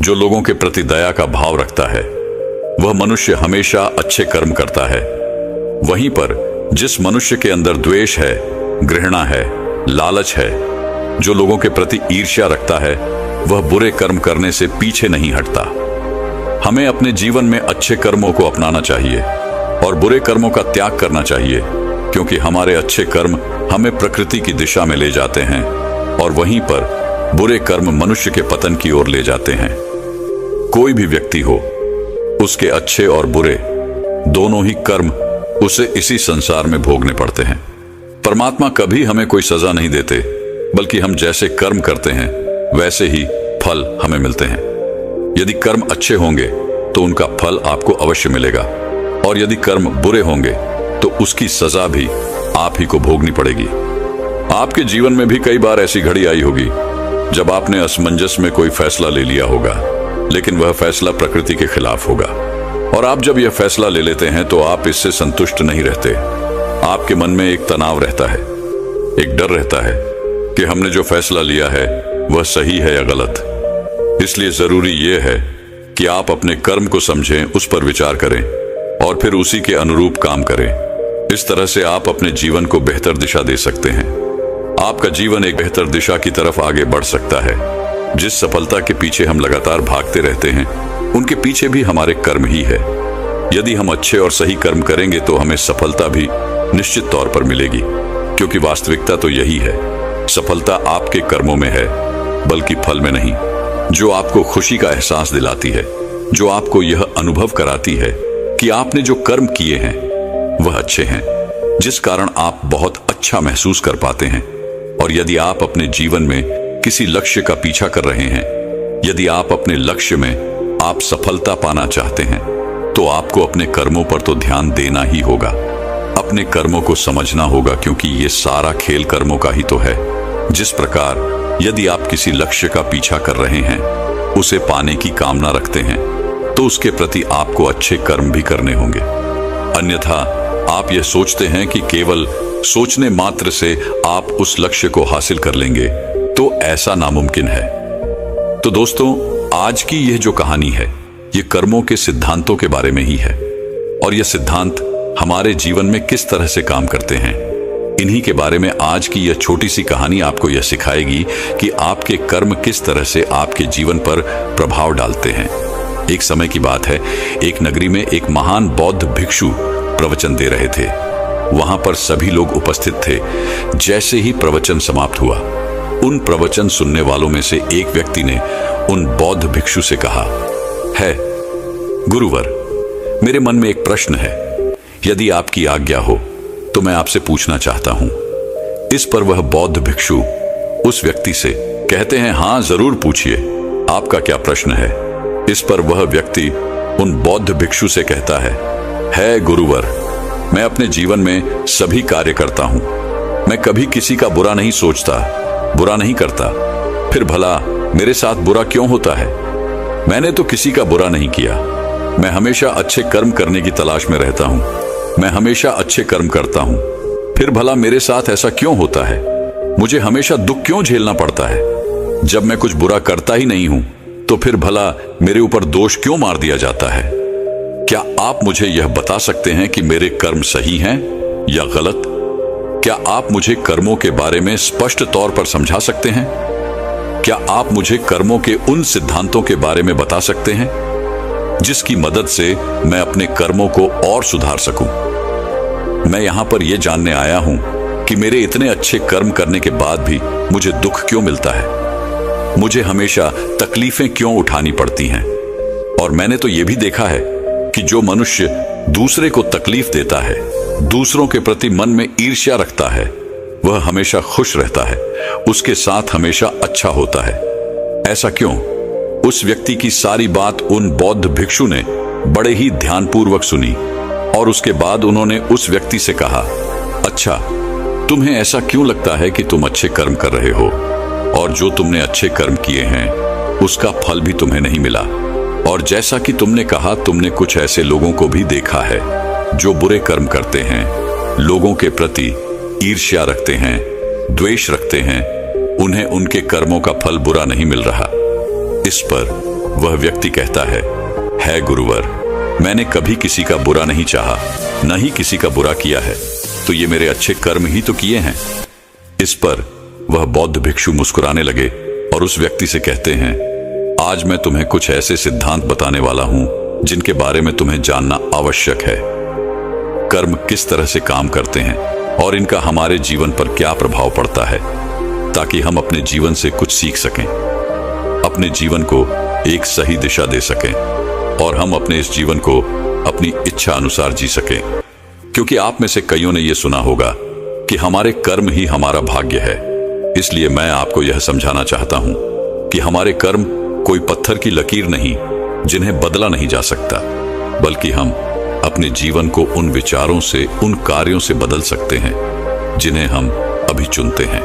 जो लोगों के प्रति दया का भाव रखता है, वह मनुष्य हमेशा अच्छे कर्म करता है। वहीं पर जिस मनुष्य के अंदर द्वेष है, घृणा है, लालच है, जो लोगों के प्रति ईर्ष्या रखता है, वह बुरे कर्म करने से पीछे नहीं हटता। हमें अपने जीवन में अच्छे कर्मों को अपनाना चाहिए और बुरे कर्मों का त्याग करना चाहिए, क्योंकि हमारे अच्छे कर्म हमें प्रकृति की दिशा में ले जाते हैं, और वहीं पर बुरे कर्म मनुष्य के पतन की ओर ले जाते हैं। कोई भी व्यक्ति हो, उसके अच्छे और बुरे दोनों ही कर्म उसे इसी संसार में भोगने पड़ते हैं। परमात्मा कभी हमें कोई सजा नहीं देते, बल्कि हम जैसे कर्म करते हैं वैसे ही फल हमें मिलते हैं। यदि कर्म अच्छे होंगे तो उनका फल आपको अवश्य मिलेगा, और यदि कर्म बुरे होंगे तो उसकी सजा भी आप ही को भोगनी पड़ेगी। आपके जीवन में भी कई बार ऐसी घड़ी आई होगी जब आपने असमंजस में कोई फैसला ले लिया होगा, लेकिन वह फैसला प्रकृति के खिलाफ होगा। और आप जब यह फैसला ले लेते हैं तो आप इससे संतुष्ट नहीं रहते। आपके मन में एक तनाव रहता है, एक डर रहता है कि हमने जो फैसला लिया है वह सही है या गलत। इसलिए जरूरी यह है कि आप अपने कर्म को समझें, उस पर विचार करें और फिर उसी के अनुरूप काम करें। इस तरह से आप अपने जीवन को बेहतर दिशा दे सकते हैं। आपका जीवन एक बेहतर दिशा की तरफ आगे बढ़ सकता है। जिस सफलता के पीछे हम लगातार भागते रहते हैं, उनके पीछे भी हमारे कर्म ही है। यदि हम अच्छे और सही कर्म करेंगे तो हमें सफलता भी निश्चित तौर पर मिलेगी, क्योंकि वास्तविकता तो यही है, सफलता आपके कर्मों में है, बल्कि फल में नहीं, जो आपको खुशी का एहसास दिलाती है। जो आपको यह अनुभव कराती है कि आपने जो कर्म किए हैं वह अच्छे हैं, जिस कारण आप बहुत अच्छा महसूस कर पाते हैं। और यदि आप अपने जीवन में किसी लक्ष्य का पीछा कर रहे हैं, यदि आप अपने लक्ष्य में आप सफलता पाना चाहते हैं, तो आपको अपने कर्मों पर तो ध्यान देना ही होगा, अपने कर्मों को समझना होगा, क्योंकि ये सारा खेल कर्मों का ही तो है। जिस प्रकार यदि आप किसी लक्ष्य का पीछा कर रहे हैं, उसे पाने की कामना रखते हैं, तो उसके प्रति आपको अच्छे कर्म भी करने होंगे। अन्यथा आप यह सोचते हैं कि केवल सोचने मात्र से आप उस लक्ष्य को हासिल कर लेंगे, तो ऐसा नामुमकिन है। तो दोस्तों, आज की यह जो कहानी है, ये कर्मों के सिद्धांतों के बारे में ही है, और यह सिद्धांत हमारे जीवन में किस तरह से काम करते हैं, इन्हीं के बारे में आज की यह छोटी सी कहानी आपको यह सिखाएगी कि आपके कर्म किस तरह से आपके जीवन पर प्रभाव डालते हैं। एक समय की बात है, एक नगरी में एक महान बौद्ध भिक्षु प्रवचन दे रहे थे। वहां पर सभी लोग उपस्थित थे। जैसे ही प्रवचन समाप्त हुआ, उन प्रवचन सुनने वालों में से एक व्यक्ति ने उन बौद्ध भिक्षु से कहा, है गुरुवर, मेरे मन में एक प्रश्न है, यदि आपकी आज्ञा हो तो मैं आपसे पूछना चाहता हूं। इस पर वह बौद्ध भिक्षु उस व्यक्ति से कहते हैं, हाँ जरूर पूछिए, आपका क्या प्रश्न है। इस पर वह व्यक्ति उन बौद्ध भिक्षु से कहता है गुरुवर, मैं अपने जीवन में सभी कार्य करता हूं, मैं कभी किसी का बुरा नहीं सोचता, बुरा नहीं करता, फिर भला मेरे साथ बुरा क्यों होता है? मैंने तो किसी का बुरा नहीं किया, मैं हमेशा अच्छे कर्म करने की तलाश में रहता हूं, मैं हमेशा अच्छे कर्म करता हूं, फिर भला मेरे साथ ऐसा क्यों होता है? मुझे हमेशा दुख क्यों झेलना पड़ता है? जब मैं कुछ बुरा करता ही नहीं हूं, तो फिर भला मेरे ऊपर दोष क्यों मार दिया जाता है? क्या आप मुझे यह बता सकते हैं कि मेरे कर्म सही हैं या गलत? क्या आप मुझे कर्मों के बारे में स्पष्ट तौर पर समझा सकते हैं? क्या आप मुझे कर्मों के उन सिद्धांतों के बारे में बता सकते हैं जिसकी मदद से मैं अपने कर्मों को और सुधार सकूं? मैं यहां पर यह जानने आया हूं कि मेरे इतने अच्छे कर्म करने के बाद भी मुझे दुख क्यों मिलता है, मुझे हमेशा तकलीफें क्यों उठानी पड़ती हैं। और मैंने तो यह भी देखा है कि जो मनुष्य दूसरे को तकलीफ देता है, दूसरों के प्रति मन में ईर्ष्या रखता है, वह हमेशा खुश रहता है, उसके साथ हमेशा अच्छा होता है। ऐसा क्यों? उस व्यक्ति की सारी बात उन बौद्ध भिक्षु ने बड़े ही ध्यानपूर्वक सुनी, और उसके बाद उन्होंने उस व्यक्ति से कहा, अच्छा, तुम्हें ऐसा क्यों लगता है कि तुम अच्छे कर्म कर रहे हो, और जो तुमने अच्छे कर्म किए हैं उसका फल भी तुम्हें नहीं मिला? और जैसा कि तुमने कहा, तुमने कुछ ऐसे लोगों को भी देखा है जो बुरे कर्म करते हैं, लोगों के प्रति ईर्ष्या रखते हैं, द्वेष रखते हैं, उन्हें उनके कर्मों का फल बुरा नहीं मिल रहा। इस पर वह व्यक्ति कहता है गुरुवर, मैंने कभी किसी का बुरा नहीं चाहा, न ही किसी का बुरा किया है, तो ये मेरे अच्छे कर्म ही तो किए हैं। इस पर वह बौद्ध भिक्षु मुस्कुराने लगे और उस व्यक्ति से कहते हैं, आज मैं तुम्हें कुछ ऐसे सिद्धांत बताने वाला हूं जिनके बारे में तुम्हें जानना आवश्यक है। कर्म किस तरह से काम करते हैं और इनका हमारे जीवन पर क्या प्रभाव पड़ता है, ताकि हम अपने जीवन से कुछ सीख सकें, अपने जीवन को एक सही दिशा दे सकें, और हम अपने इस जीवन को अपनी इच्छा अनुसार जी सकें। क्योंकि आप में से कईयों ने यह सुना होगा कि हमारे कर्म ही हमारा भाग्य है। इसलिए मैं आपको यह समझाना चाहता हूं कि हमारे कर्म कोई पत्थर की लकीर नहीं जिन्हें बदला नहीं जा सकता, बल्कि हम अपने जीवन को उन विचारों से, उन कार्यों से बदल सकते हैं जिन्हें हम अभी चुनते हैं।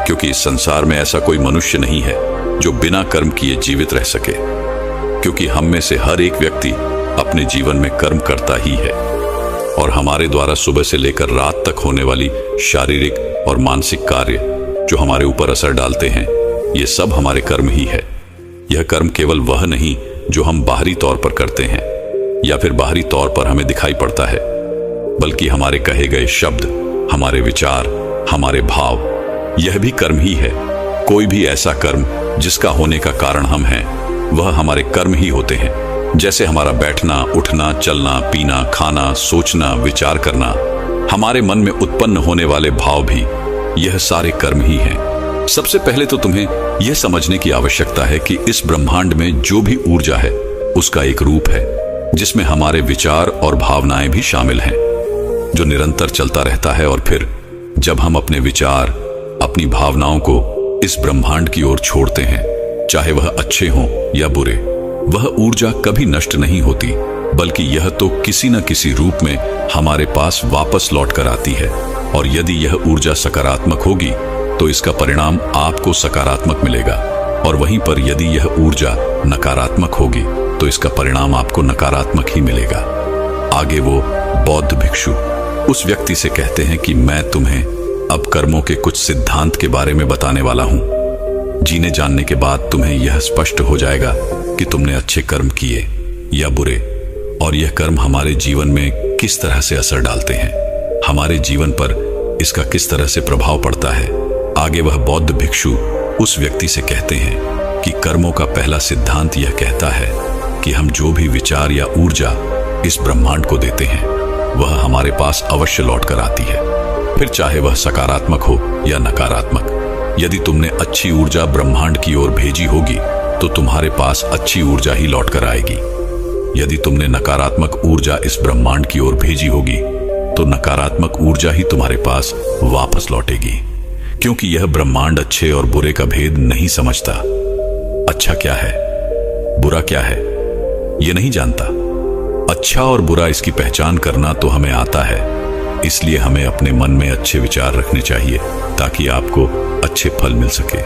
क्योंकि इस संसार में ऐसा कोई मनुष्य नहीं है जो बिना कर्म किए जीवित रह सके, क्योंकि हम में से हर एक व्यक्ति अपने जीवन में कर्म करता ही है, और हमारे द्वारा सुबह से लेकर रात तक होने वाली शारीरिक और मानसिक कार्य जो हमारे ऊपर असर डालते हैं, ये सब हमारे कर्म ही है। यह कर्म केवल वह नहीं जो हम बाहरी तौर पर करते हैं या फिर बाहरी तौर पर हमें दिखाई पड़ता है, बल्कि हमारे कहे गए शब्द, हमारे विचार, हमारे भाव, यह भी कर्म ही है। कोई भी ऐसा कर्म जिसका होने का कारण हम हैं, वह हमारे कर्म ही होते हैं। जैसे हमारा बैठना, उठना, चलना, पीना, खाना, सोचना, विचार करना, हमारे मन में उत्पन्न होने वाले भाव भी, यह सारे कर्म ही हैं। सबसे पहले तो तुम्हें यह समझने की आवश्यकता है कि इस ब्रह्मांड में जो भी ऊर्जा है उसका एक रूप है जिसमें हमारे विचार और भावनाएं भी शामिल हैं, जो निरंतर चलता रहता है। और फिर जब हम अपने विचार, अपनी भावनाओं को इस ब्रह्मांड की ओर छोड़ते हैं, चाहे वह अच्छे हों या बुरे, वह ऊर्जा कभी नष्ट नहीं होती, बल्कि यह तो किसी न किसी रूप में हमारे पास वापस लौट कर आती है। और यदि यह ऊर्जा सकारात्मक होगी तो इसका परिणाम आपको सकारात्मक मिलेगा, और वहीं पर यदि यह ऊर्जा नकारात्मक होगी तो इसका परिणाम आपको नकारात्मक ही मिलेगा। आगे वो बौद्ध भिक्षु उस व्यक्ति से कहते हैं कि मैं तुम्हें अब कर्मों के कुछ सिद्धांत के बारे में बताने वाला हूं। जीने जानने के बाद तुम्हें यह स्पष्ट हो जाएगा कि तुमने अच्छे कर्म किए या बुरे, और यह कर्म हमारे जीवन में किस तरह से असर डालते हैं, हमारे जीवन पर इसका किस तरह से प्रभाव पड़ता है। आगे वह बौद्ध भिक्षु उस व्यक्ति से कहते हैं कि कर्मों का पहला सिद्धांत यह कहता है कि हम जो भी विचार या ऊर्जा इस ब्रह्मांड को देते हैं वह हमारे पास अवश्य लौट कर आती है, फिर चाहे वह सकारात्मक हो या नकारात्मक। यदि तुमने अच्छी ऊर्जा ब्रह्मांड की ओर भेजी होगी तो तुम्हारे पास अच्छी ऊर्जा ही लौट कर आएगी। यदि तुमने नकारात्मक ऊर्जा इस ब्रह्मांड की ओर भेजी होगी तो नकारात्मक ऊर्जा ही तुम्हारे पास वापस लौटेगी, क्योंकि यह ब्रह्मांड अच्छे और बुरे का भेद नहीं समझता। अच्छा क्या है, बुरा क्या है, यह नहीं जानता। अच्छा और बुरा इसकी पहचान करना तो हमें आता है, इसलिए हमें अपने मन में अच्छे विचार रखने चाहिए ताकि आपको अच्छे फल मिल सके।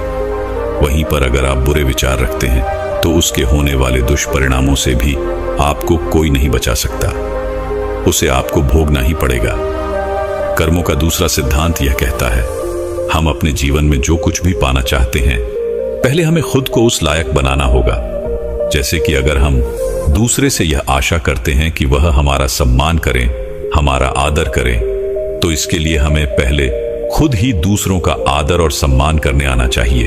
वहीं पर अगर आप बुरे विचार रखते हैं तो उसके होने वाले दुष्परिणामों से भी आपको कोई नहीं बचा सकता, उसे आपको भोगना ही पड़ेगा। कर्मों का दूसरा सिद्धांत यह कहता है, हम अपने जीवन में जो कुछ भी पाना चाहते हैं पहले हमें खुद को उस लायक बनाना होगा। जैसे कि अगर हम दूसरे से यह आशा करते हैं कि वह हमारा सम्मान करें, हमारा आदर करें, तो इसके लिए हमें पहले खुद ही दूसरों का आदर और सम्मान करने आना चाहिए।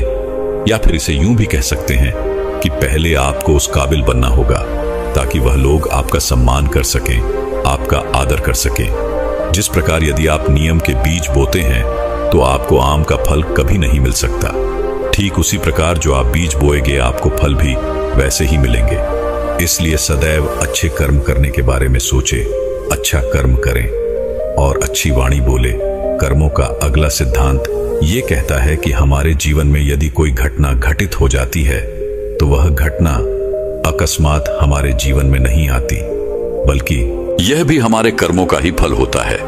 या फिर इसे यूं भी कह सकते हैं कि पहले आपको उस काबिल बनना होगा ताकि वह लोग आपका सम्मान कर सकें, आपका आदर कर सकें। जिस प्रकार यदि आप नियम के बीज बोते हैं तो आपको आम का फल कभी नहीं मिल सकता, ठीक उसी प्रकार जो आप बीज बोएंगे आपको फल भी वैसे ही मिलेंगे। इसलिए सदैव अच्छे कर्म करने के बारे में सोचे, अच्छा कर्म करें और अच्छी वाणी बोले। कर्मों का अगला सिद्धांत ये कहता है कि हमारे जीवन में यदि कोई घटना घटित हो जाती है तो वह घटना अकस्मात हमारे जीवन में नहीं आती, बल्कि यह भी हमारे कर्मों का ही फल होता है।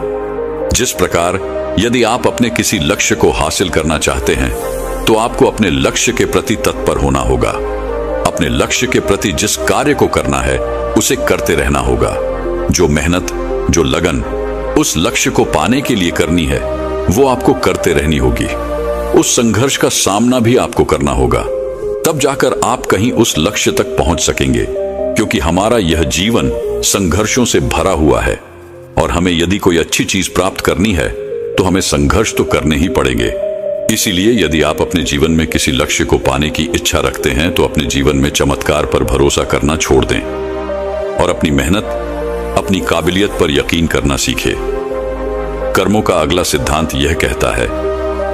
जिस प्रकार यदि आप अपने किसी लक्ष्य को हासिल करना चाहते हैं तो आपको अपने लक्ष्य के प्रति तत्पर होना होगा। अपने लक्ष्य के प्रति जिस कार्य को करना है उसे करते रहना होगा। जो मेहनत, जो लगन उस लक्ष्य को पाने के लिए करनी है वो आपको करते रहनी होगी। उस संघर्ष का सामना भी आपको करना होगा, तब जाकर आप कहीं उस लक्ष्य तक पहुंच सकेंगे। क्योंकि हमारा यह जीवन संघर्षों से भरा हुआ है और हमें यदि कोई अच्छी चीज प्राप्त करनी है तो हमें संघर्ष तो करने ही पड़ेंगे। इसीलिए यदि आप अपने जीवन में किसी लक्ष्य को पाने की इच्छा रखते हैं तो अपने जीवन में चमत्कार पर भरोसा करना छोड़ दें और अपनी मेहनत, अपनी काबिलियत पर यकीन करना सीखें। कर्मों का अगला सिद्धांत यह कहता है,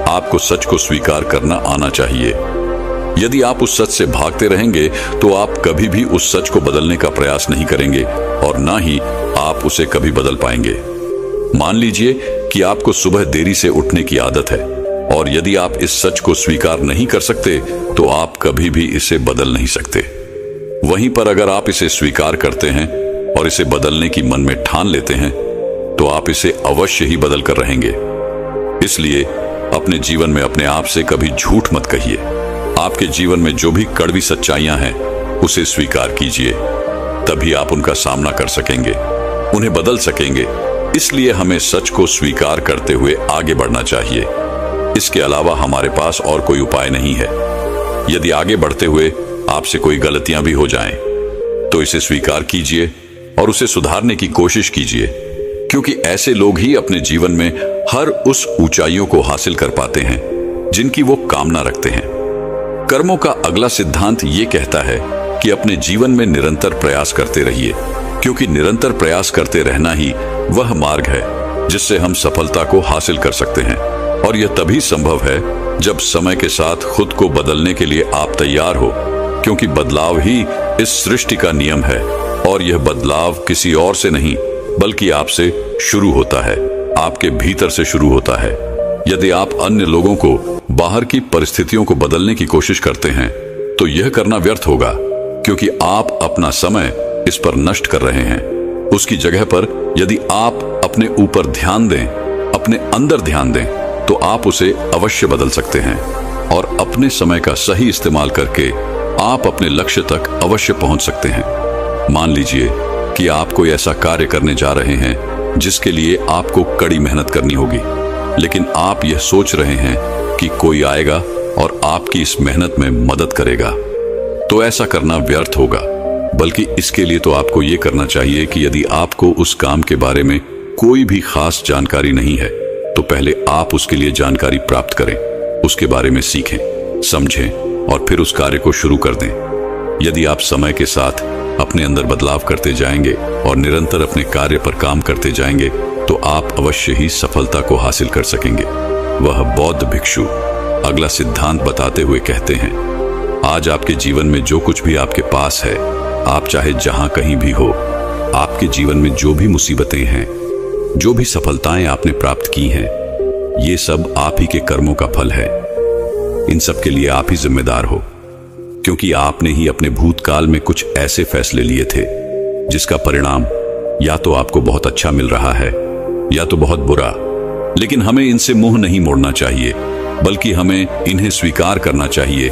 आपको सच को स्वीकार करना आना चाहिए। यदि आप उस सच से भागते रहेंगे तो आप कभी भी उस सच को बदलने का प्रयास नहीं करेंगे और ना ही आप उसे कभी बदल पाएंगे। मान लीजिए कि आपको सुबह देरी से उठने की आदत है और यदि आप इस सच को स्वीकार नहीं कर सकते तो आप कभी भी इसे बदल नहीं सकते। वहीं पर अगर आप इसे स्वीकार करते हैं और इसे बदलने की मन में ठान लेते हैं तो आप इसे अवश्य ही बदल कर रहेंगे। इसलिए अपने जीवन में अपने आप से कभी झूठ मत कहिए। आपके जीवन में जो भी कड़वी सच्चाइयां हैं उसे स्वीकार कीजिए, तभी आप उनका सामना कर सकेंगे, उन्हें बदल सकेंगे। इसलिए हमें सच को स्वीकार करते हुए आगे बढ़ना चाहिए। इसके अलावा हमारे पास और कोई उपाय नहीं है। यदि आगे बढ़ते हुए आपसे कोई गलतियां भी हो जाएं, तो इसे स्वीकार कीजिए और उसे सुधारने की कोशिश कीजिए, क्योंकि ऐसे लोग ही अपने जीवन में हर उस ऊंचाइयों को हासिल कर पाते हैं जिनकी वो कामना रखते हैं। कर्मों का अगला सिद्धांत ये कहता है कि अपने जीवन में निरंतर प्रयास करते रहिए, क्योंकि निरंतर प्रयास करते रहना ही वह मार्ग है जिससे हम सफलता को हासिल कर सकते हैं। और यह तभी संभव है जब समय के साथ खुद को बदलने के लिए आप तैयार हो, क्योंकि बदलाव ही इस सृष्टि का नियम है और यह बदलाव किसी और से नहीं बल्कि आपसे शुरू होता है, आपके भीतर से शुरू होता है। यदि आप अन्य लोगों को, बाहर की परिस्थितियों को बदलने की कोशिश करते हैं तो यह करना व्यर्थ होगा, क्योंकि आप अपना समय इस पर नष्ट कर रहे हैं। उसकी जगह पर यदि आप अपने ऊपर ध्यान दें, अपने अंदर ध्यान दें, तो आप उसे अवश्य बदल सकते हैं और अपने समय का सही इस्तेमाल करके आप अपने लक्ष्य तक अवश्य पहुंच सकते हैं। मान लीजिए कि आप कोई ऐसा कार्य करने जा रहे हैं जिसके लिए आपको कड़ी मेहनत करनी होगी, लेकिन आप यह सोच रहे हैं कि कोई आएगा और आपकी इस मेहनत में मदद करेगा, तो ऐसा करना व्यर्थ होगा। बल्कि इसके लिए तो आपको यह करना चाहिए कि यदि आपको उस काम के बारे में कोई भी खास जानकारी नहीं है तो पहले आप उसके लिए जानकारी प्राप्त करें, उसके बारे में सीखें, समझें और फिर उस कार्य को शुरू कर दें। यदि आप समय के साथ अपने अंदर बदलाव करते जाएंगे और निरंतर अपने कार्य पर काम करते जाएंगे तो आप अवश्य ही सफलता को हासिल कर सकेंगे। वह बौद्ध भिक्षु अगला सिद्धांत बताते हुए कहते हैं, आज आपके जीवन में जो कुछ भी आपके पास है, आप चाहे जहां कहीं भी हो, आपके जीवन में जो भी मुसीबतें हैं, जो भी सफलताएं आपने प्राप्त की हैं, ये सब आप ही के कर्मों का फल है। इन सब के लिए आप ही जिम्मेदार हो, क्योंकि आपने ही अपने भूतकाल में कुछ ऐसे फैसले लिए थे जिसका परिणाम या तो आपको बहुत अच्छा मिल रहा है या तो बहुत बुरा। लेकिन हमें इनसे मुंह नहीं मोड़ना चाहिए, बल्कि हमें इन्हें स्वीकार करना चाहिए,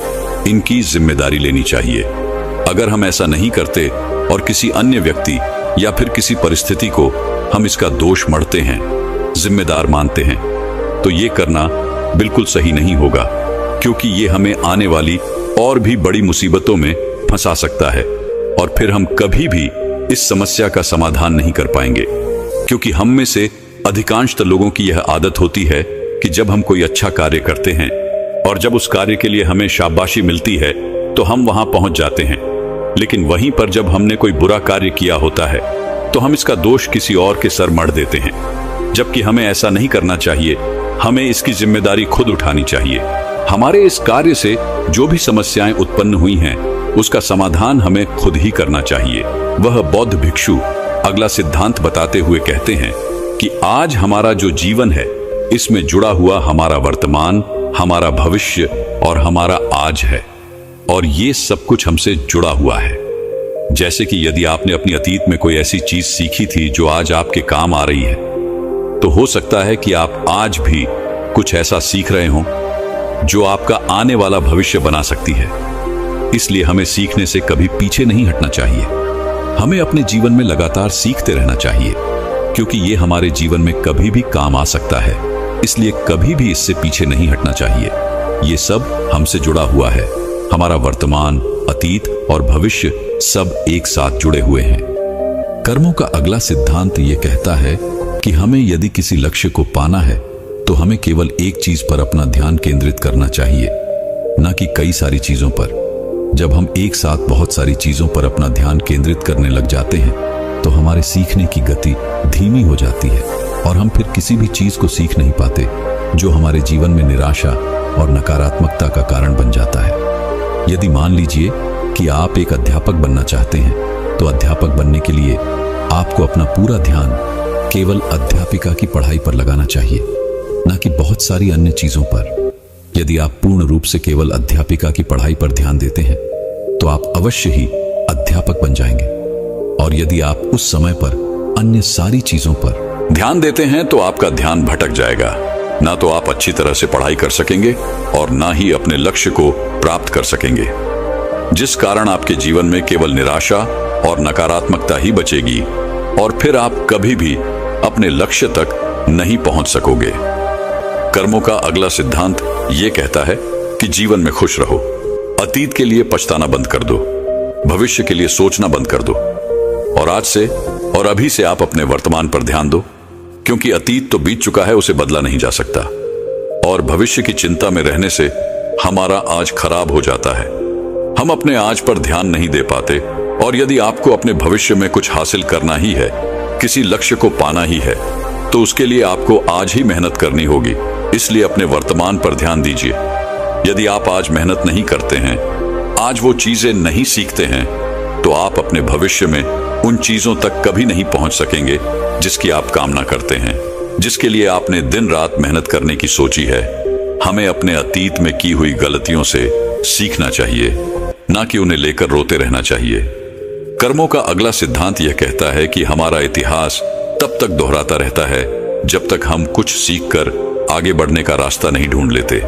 इनकी जिम्मेदारी लेनी चाहिए। अगर हम ऐसा नहीं करते और किसी अन्य व्यक्ति या फिर किसी परिस्थिति को हम इसका दोष मढ़ते हैं, जिम्मेदार मानते हैं, तो ये करना बिल्कुल सही नहीं होगा, क्योंकि ये हमें आने वाली और भी बड़ी मुसीबतों में फंसा सकता है और फिर हम कभी भी इस समस्या का समाधान नहीं कर पाएंगे। क्योंकि हम में से अधिकांशतः लोगों की यह आदत होती है कि जब हम कोई अच्छा कार्य करते हैं और जब उस कार्य के लिए हमें शाबाशी मिलती है तो हम वहां पहुंच जाते हैं, लेकिन वहीं पर जब हमने कोई बुरा कार्य किया होता है तो हम इसका दोष किसी और के सर मढ़ देते हैं, जबकि हमें ऐसा नहीं करना चाहिए। हमें इसकी जिम्मेदारी खुद उठानी चाहिए। हमारे इस कार्य से जो भी समस्याएं उत्पन्न हुई हैं, उसका समाधान हमें खुद ही करना चाहिए। वह बौद्ध भिक्षु अगला सिद्धांत बताते हुए कहते हैं कि आज हमारा जो जीवन है, इसमें जुड़ा हुआ हमारा वर्तमान, हमारा भविष्य और हमारा आज है, और ये सब कुछ हमसे जुड़ा हुआ है। जैसे कि यदि आपने अपनी अतीत में कोई ऐसी चीज सीखी थी जो आज आपके काम आ रही है, तो हो सकता है कि आप आज भी कुछ ऐसा सीख रहे हों जो आपका आने वाला भविष्य बना सकती है। इसलिए हमें सीखने से कभी पीछे नहीं हटना चाहिए। हमें अपने जीवन में लगातार सीखते रहना चाहिए, क्योंकि ये हमारे जीवन में कभी भी काम आ सकता है। इसलिए कभी भी इससे पीछे नहीं हटना चाहिए। ये सब हमसे जुड़ा हुआ है। हमारा वर्तमान, अतीत और भविष्य सब एक साथ जुड़े हुए हैं। कर्मों का अगला सिद्धांत ये कहता है कि हमें यदि किसी लक्ष्य को पाना है तो हमें केवल एक चीज पर अपना ध्यान केंद्रित करना चाहिए, न कि कई सारी चीजों पर। जब हम एक साथ बहुत सारी चीजों पर अपना ध्यान केंद्रित करने लग जाते हैं तो हमारे सीखने की गति धीमी हो जाती है और हम फिर किसी भी चीज को सीख नहीं पाते, जो हमारे जीवन में निराशा और नकारात्मकता का कारण बन जाता है। यदि मान लीजिए कि आप एक अध्यापक बनना चाहते हैं, तो अध्यापक बनने के लिए आपको अपना पूरा ध्यान केवल अध्यापिका की पढ़ाई पर लगाना चाहिए, न कि बहुत सारी अन्य चीजों पर। यदि आप पूर्ण रूप से केवल अध्यापिका की पढ़ाई पर ध्यान देते हैं तो आप अवश्य ही अध्यापक बन जाएंगे। और यदि आप उस समय पर अन्य सारी चीजों पर ध्यान देते हैं तो आपका ध्यान भटक जाएगा। ना तो आप अच्छी तरह से पढ़ाई कर सकेंगे और ना ही अपने लक्ष्य को प्राप्त कर सकेंगे, जिस कारण आपके जीवन में केवल निराशा और नकारात्मकता ही बचेगी और फिर आप कभी भी अपने लक्ष्य तक नहीं पहुंच सकोगे। कर्मों का अगला सिद्धांत ये कहता है कि जीवन में खुश रहो। अतीत के लिए पछताना बंद कर दो, भविष्य के लिए सोचना बंद कर दो और आज से और अभी से आप अपने वर्तमान पर ध्यान दो, क्योंकि अतीत तो बीत चुका है, उसे बदला नहीं जा सकता और भविष्य की चिंता में रहने से हमारा आज खराब हो जाता है। हम अपने आज पर ध्यान नहीं दे पाते और यदि आपको अपने भविष्य में कुछ हासिल करना ही है, किसी लक्ष्य को पाना ही है, तो उसके लिए आपको आज ही मेहनत करनी होगी। इसलिए अपने वर्तमान पर ध्यान दीजिए। यदि आप आज मेहनत नहीं करते हैं, आज वो चीजें नहीं सीखते हैं, तो आप अपने भविष्य में उन चीजों तक कभी नहीं पहुंच सकेंगे जिसकी आप कामना करते हैं, जिसके लिए आपने दिन रात मेहनत करने की सोची है। हमें अपने अतीत में की हुई गलतियों से सीखना चाहिए, ना कि उन्हें लेकर रोते रहना चाहिए। कर्मों का अगला सिद्धांत यह कहता है कि हमारा इतिहास तब तक दोहराता रहता है जब तक हम कुछ सीखकर आगे बढ़ने का रास्ता नहीं ढूंढ लेते।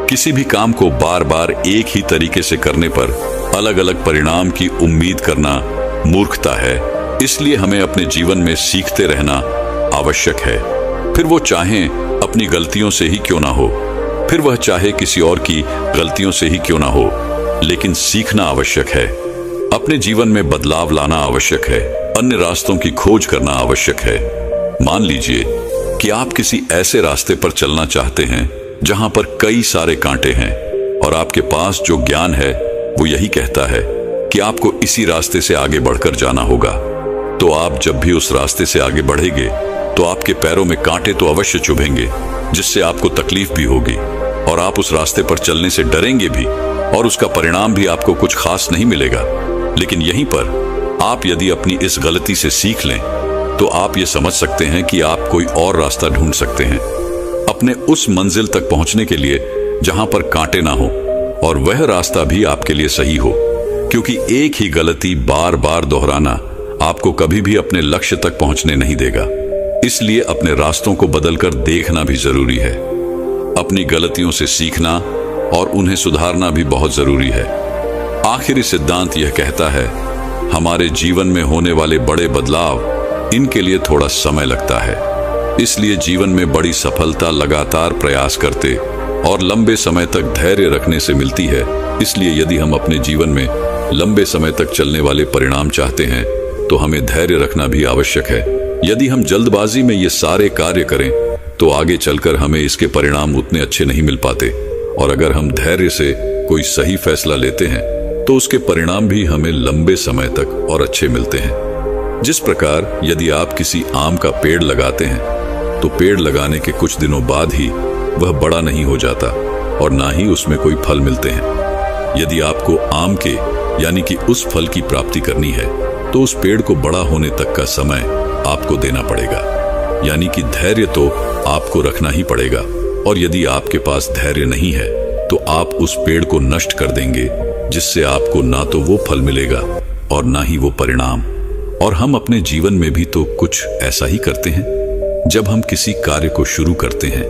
किसी भी काम को बार बार एक ही तरीके से करने पर अलग अलग परिणाम की उम्मीद करना मूर्खता है। इसलिए हमें अपने जीवन में सीखते रहना आवश्यक है, फिर वो चाहे अपनी गलतियों से ही क्यों ना हो, फिर वह चाहे किसी और की गलतियों से ही क्यों ना हो, लेकिन सीखना आवश्यक है। अपने जीवन में बदलाव लाना आवश्यक है, अन्य रास्तों की खोज करना आवश्यक है। मान लीजिए कि आप किसी ऐसे रास्ते पर चलना चाहते हैं जहां पर कई सारे कांटे हैं, और आपके पास जो ज्ञान है वो यही कहता है कि आपको इसी रास्ते से आगे बढ़कर जाना होगा। तो आप जब भी उस रास्ते से आगे बढ़ेंगे तो आपके पैरों में कांटे तो अवश्य चुभेंगे, जिससे आपको तकलीफ भी होगी और आप उस रास्ते पर चलने से डरेंगे भी, और उसका परिणाम भी आपको कुछ खास नहीं मिलेगा। लेकिन यहीं पर आप यदि अपनी इस गलती से सीख लें तो आप ये समझ सकते हैं कि आप कोई और रास्ता ढूंढ सकते हैं अपने उस मंजिल तक पहुंचने के लिए जहां पर कांटे ना हो, और वह रास्ता भी आपके लिए सही हो। क्योंकि एक ही गलती बार बार दोहराना आपको कभी भी अपने लक्ष्य तक पहुंचने नहीं देगा। इसलिए अपने रास्तों को बदलकर देखना भी जरूरी है। अपनी गलतियों से सीखना और उन्हें सुधारना भी बहुत जरूरी है। आखिरी सिद्धांत यह कहता है, हमारे जीवन में होने वाले बड़े बदलाव, इनके लिए थोड़ा समय लगता है। इसलिए जीवन में बड़ी सफलता लगातार प्रयास करते और लंबे समय तक धैर्य रखने से मिलती है। इसलिए यदि हम अपने जीवन में लंबे समय तक चलने वाले परिणाम चाहते हैं तो हमें धैर्य रखना भी आवश्यक है। यदि हम जल्दबाजी में ये सारे कार्य करें तो आगे चलकर हमें इसके परिणाम उतने अच्छे नहीं मिल पाते, और अगर हम धैर्य से कोई सही फैसला लेते हैं तो उसके परिणाम भी हमें लंबे समय तक और अच्छे मिलते हैं। जिस प्रकार यदि आप किसी आम का पेड़ लगाते हैं तो पेड़ लगाने के कुछ दिनों बाद ही वह बड़ा नहीं हो जाता और ना ही उसमें कोई फल मिलते हैं। यदि आपको आम के यानी कि उस फल की प्राप्ति करनी है तो उस पेड़ को बड़ा होने तक का समय आपको देना पड़ेगा, यानी कि धैर्य तो आपको रखना ही पड़ेगा। और यदि आपके पास धैर्य नहीं है तो आप उस पेड़ को नष्ट कर देंगे, जिससे आपको ना तो वो फल मिलेगा और ना ही वो परिणाम। और हम अपने जीवन में भी तो कुछ ऐसा ही करते हैं। जब हम किसी कार्य को शुरू करते हैं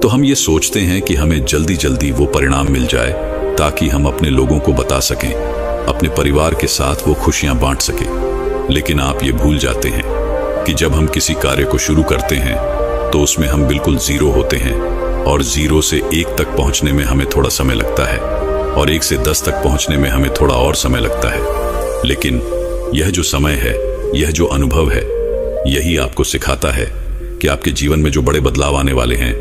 तो हम ये सोचते हैं कि हमें जल्दी जल्दी वो परिणाम मिल जाए ताकि हम अपने लोगों को बता सकें, अपने परिवार के साथ वो खुशियां बांट सकें। लेकिन आप ये भूल जाते हैं कि जब हम किसी कार्य को शुरू करते हैं तो उसमें हम बिल्कुल जीरो होते हैं, और 0 से 1 तक पहुंचने में हमें थोड़ा समय लगता है, और 1 से 10 तक पहुंचने में हमें थोड़ा और समय लगता है। लेकिन यह जो समय है, यह जो अनुभव है, यही आपको सिखाता है कि आपके जीवन में जो बड़े बदलाव आने वाले हैं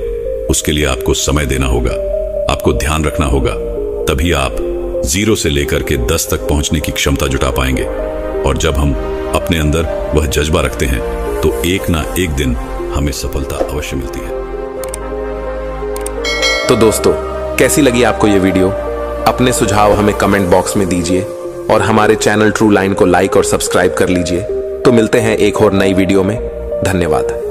उसके लिए आपको समय देना होगा, आपको ध्यान रखना होगा। तभी आप 0 से लेकर के 10 तक पहुंचने की क्षमता जुटा पाएंगे। और जब हम अपने अंदर वह जज्बा रखते हैं तो एक ना एक दिन हमें सफलता अवश्य मिलती है। तो दोस्तों, कैसी लगी आपको ये वीडियो? अपने सुझाव हमें कमेंट बॉक्स में दीजिए और हमारे चैनल ट्रू लाइन को लाइक और सब्सक्राइब कर लीजिए। तो मिलते हैं एक और नई वीडियो में। धन्यवाद।